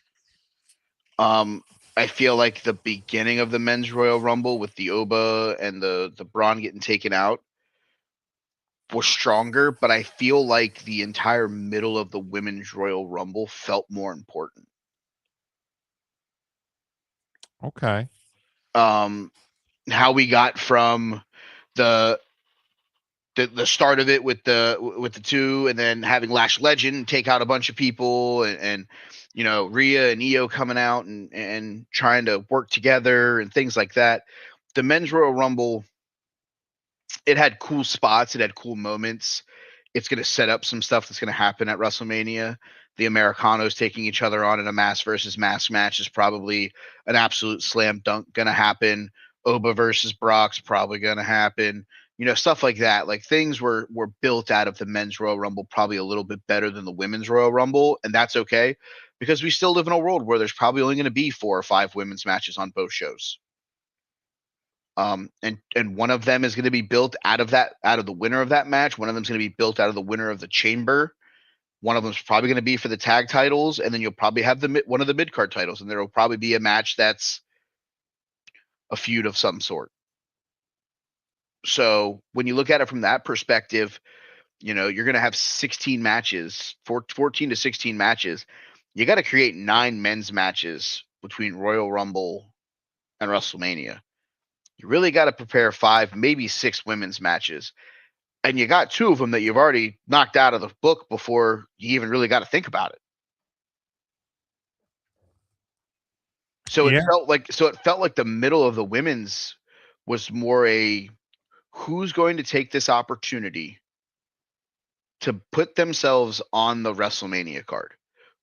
I feel like the beginning of the men's Royal Rumble with the Oba and the Braun getting taken out was stronger, but I feel like the entire middle of the women's Royal Rumble felt more important. Okay. How we got from the start of it with the 2, and then having Lash Legend take out a bunch of people, and you know, Rhea and Io coming out and trying to work together and things like that. The men's Royal Rumble, it had cool spots, it had cool moments. It's going to set up some stuff that's going to happen at WrestleMania. The Americanos taking each other on in a mask versus mask match is probably an absolute slam dunk going to happen. Oba versus Brock's probably going to happen. You know, stuff like that. Like things were built out of the men's Royal Rumble probably a little bit better than the women's Royal Rumble, and that's okay because we still live in a world where there's probably only going to be 4 or 5 women's matches on both shows. And one of them is going to be built out of the winner of that match. One of them is going to be built out of the winner of the chamber. One of them is probably going to be for the tag titles, and then you'll probably have one of the mid card titles, and there will probably be a match that's a feud of some sort. So when you look at it from that perspective, you know, you're going to have 16 matches, 14 to 16 matches. You got to create 9 men's matches between Royal Rumble and WrestleMania. You really got to prepare 5, maybe 6 women's matches. And you got 2 of them that you've already knocked out of the book before you even really got to think about it. So Yeah. it felt like the middle of the women's was more a who's going to take this opportunity to put themselves on the WrestleMania card?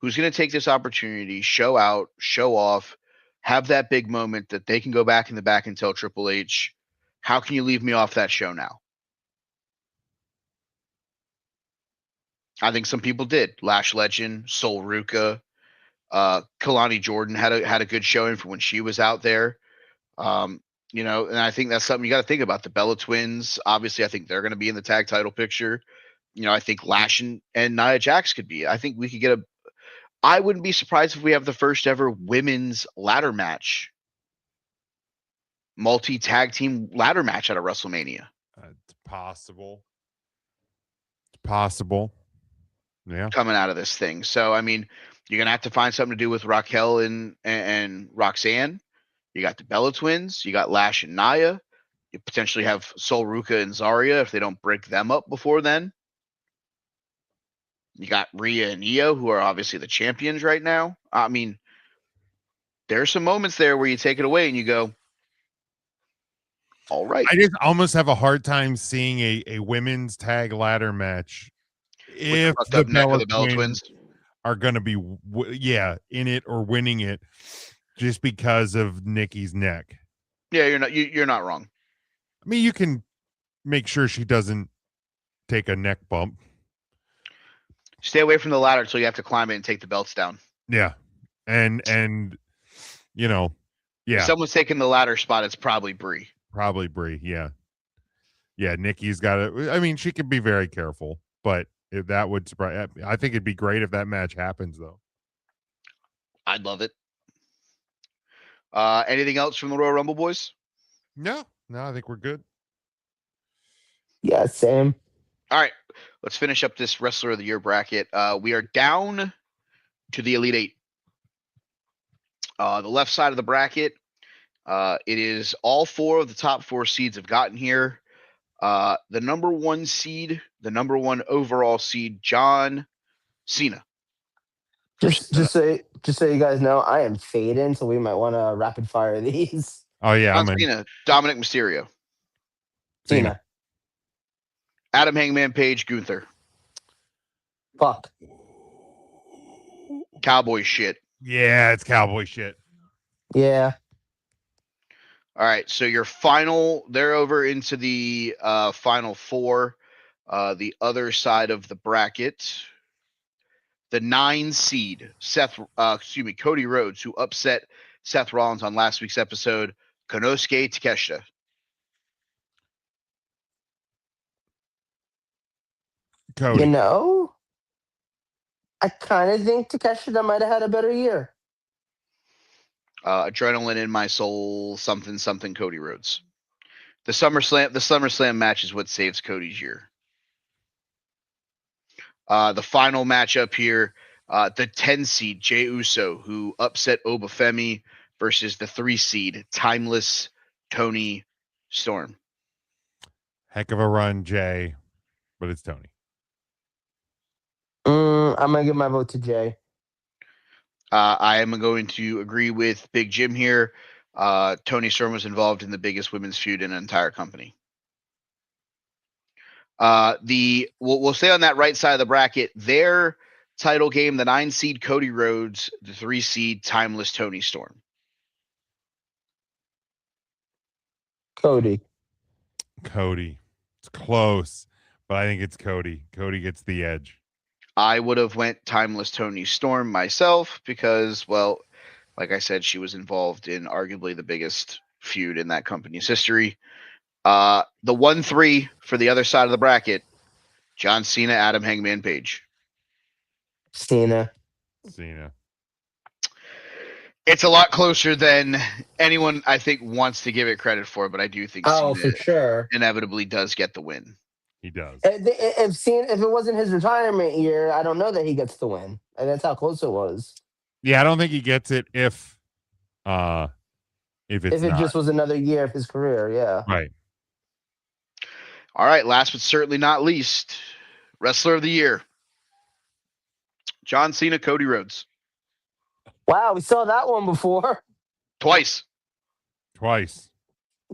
Who's going to take this opportunity, show out, show off, have that big moment that they can go back in the back and tell Triple H, how can you leave me off that show now? I think some people did. Lash Legend, Sol Ruka, Kalani Jordan had a good showing for when she was out there. And I think that's something you got to think about. The Bella Twins, obviously, I think they're going to be in the tag title picture. I think Lash and Nia Jax could be. I think we could get I wouldn't be surprised if we have the first ever women's ladder match, multi-tag team ladder match at a WrestleMania. It's possible. It's possible. Yeah. Coming out of this thing. So, I mean, you're going to have to find something to do with Raquel and Roxanne. You got the Bella Twins. You got Lash and Nia. You potentially have Sol Ruka and Zarya if they don't break them up before then. You got Rhea and Io, who are obviously the champions right now. I mean, there's some moments there where you take it away and you go, all right. I just almost have a hard time seeing a women's tag ladder match if the Bella Twins are going to be, in it or winning it just because of Nikki's neck. Yeah, you're not wrong. I mean, you can make sure she doesn't take a neck bump. Stay away from the ladder until you have to climb it and take the belts down. Yeah. And yeah. If someone's taking the ladder spot, it's probably Brie. Yeah. Yeah, Nikki's got it. I mean, she can be very careful, but if that would surprise, I think it'd be great if that match happens, though. I'd love it. Anything else from the Royal Rumble, boys? No, I think we're good. Yeah, same. All right, let's finish up this Wrestler of the Year bracket. We are down to the Elite Eight. The left side of the bracket, it is all 4 of the top 4 seeds have gotten here. The number 1 seed, the number 1 overall seed, John Cena. Just so you guys know, I am fading, so we might want to rapid fire these. Oh yeah, John Cena, Dominic Mysterio, Cena. Adam Hangman Page, Gunther. Fuck. Cowboy shit. Yeah, it's cowboy shit. Yeah. All right, so your final, they're over into the final 4. The other side of the bracket, the 9 seed, Cody Rhodes, who upset Seth Rollins on last week's episode, Konosuke Takeshita. Cody. I kind of think Takeshita might have had a better year. Adrenaline in my soul, something Cody Rhodes. The SummerSlam match is what saves Cody's year. The final matchup here, the 10 seed Jey Uso, who upset Obafemi, versus the 3 seed Timeless Tony Storm. Heck of a run, Jay, but it's Tony. I'm gonna give my vote to Jay. I am going to agree with Big Jim here. Tony Storm was involved in the biggest women's feud in an entire company. We'll stay on that right side of the bracket. Their title game, the 9 seed Cody Rhodes, the 3 seed Timeless Tony Storm. Cody. It's close, but I think it's Cody. Cody gets the edge. I would have went Timeless Tony Storm myself because, well, like I said, she was involved in arguably the biggest feud in that company's history. The 1-3 for the other side of the bracket, John Cena, Adam Hangman Page. Cena. It's a lot closer than anyone, I think, wants to give it credit for, but I do think Cena for sure inevitably does get the win. He does. If it wasn't his retirement year, I don't know that he gets the win. And that's how close it was. Yeah, I don't think he gets it if if it's If it not. just was another year of his career, yeah. Right. All right, last but certainly not least, Wrestler of the Year. John Cena, Cody Rhodes. Wow, we saw that one before. Twice.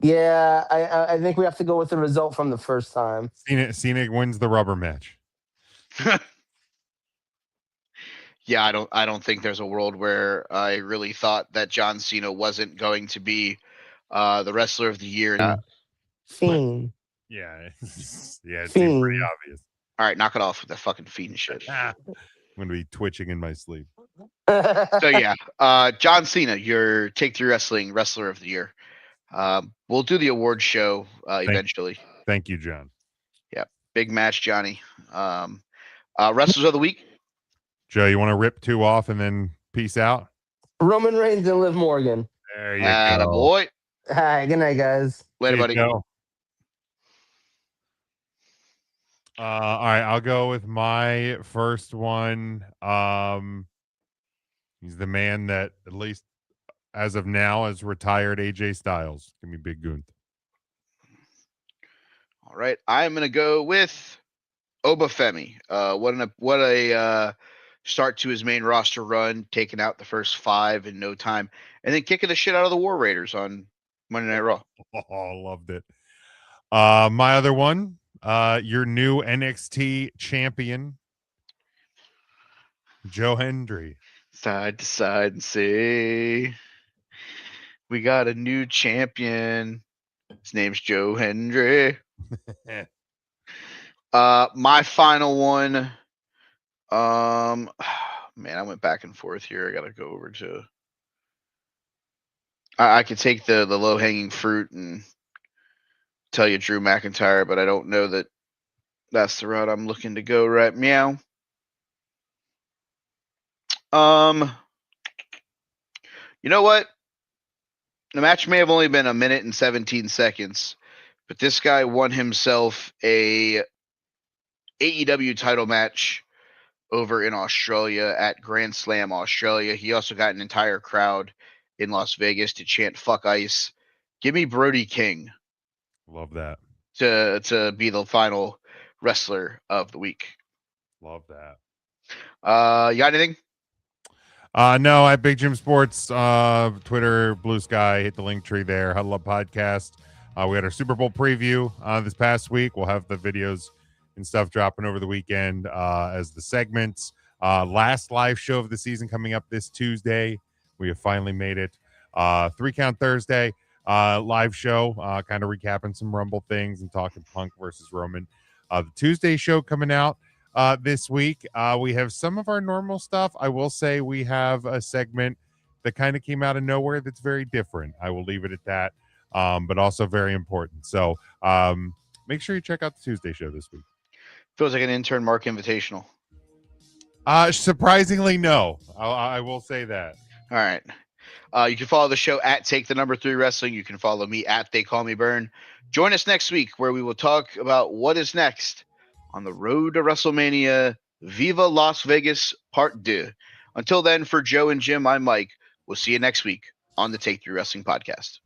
Yeah, I think we have to go with the result from the first time. Cena wins the rubber match. Yeah, I don't think there's a world where I really thought that John Cena wasn't going to be the Wrestler of the Year. Fiend. Yeah. Yeah, it seemed pretty Fiend. obvious. All right, knock it off with that fucking Fiend shit. I'm going to be twitching in my sleep. So yeah, John Cena, your Take 3 Wrestling Wrestler of the Year. We'll do the award show eventually. Thank you, John. Yeah, big match, Johnny. Wrestlers of the Week. Joe, you want to rip 2 off and then peace out? Roman Reigns and Liv Morgan. There you go. Boy. Hi, good night, guys. Later, buddy. Joe. All right, I'll go with my first one. He's the man that, at least as of now, has retired AJ Styles. Give me Big Gunther. All right, I'm gonna go with Obafemi. What a start to his main roster run, taking out the first 5 in no time, and then kicking the shit out of the War Raiders on Monday Night Raw. Oh, loved it. My other one, your new NXT champion, Joe Hendry. Side to side and say, we got a new champion. His name's Joe Hendry. My final one. Man, I went back and forth here. I gotta go over to. I could take the low hanging fruit and tell you Drew McIntyre, but I don't know that that's the route I'm looking to go right meow. You know what? The match may have only been 1 minute and 17 seconds, but this guy won himself a AEW title match over in Australia at Grand Slam Australia. He also got an entire crowd in Las Vegas to chant "Fuck Ice." Give me Brody King. Love that. To be the final wrestler of the week. Love that. You got anything? No, at Big Jim Sports, Twitter, Blue Sky, hit the link tree there. Huddle Up Podcast. We had our Super Bowl preview this past week. We'll have the videos and stuff dropping over the weekend as the segments. Last live show of the season coming up this Tuesday. We have finally made it. 3 Count Thursday live show, kind of recapping some Rumble things and talking Punk versus Roman. The Tuesday show coming out this week. We have some of our normal stuff. I will say we have a segment that kind of came out of nowhere that's very different. I will leave it at that, but also very important. So make sure you check out the Tuesday show this week. Feels like an intern Mark Invitational. Surprisingly, no. I will say that. All right. You can follow the show at Take the Number 3 Wrestling. You can follow me at They Call Me Burn. Join us next week where we will talk about what is next on the road to WrestleMania. Viva Las Vegas Part 2. Until then, for Joe and Jim, I'm Mike. We'll see you next week on the Take 3 Wrestling Podcast.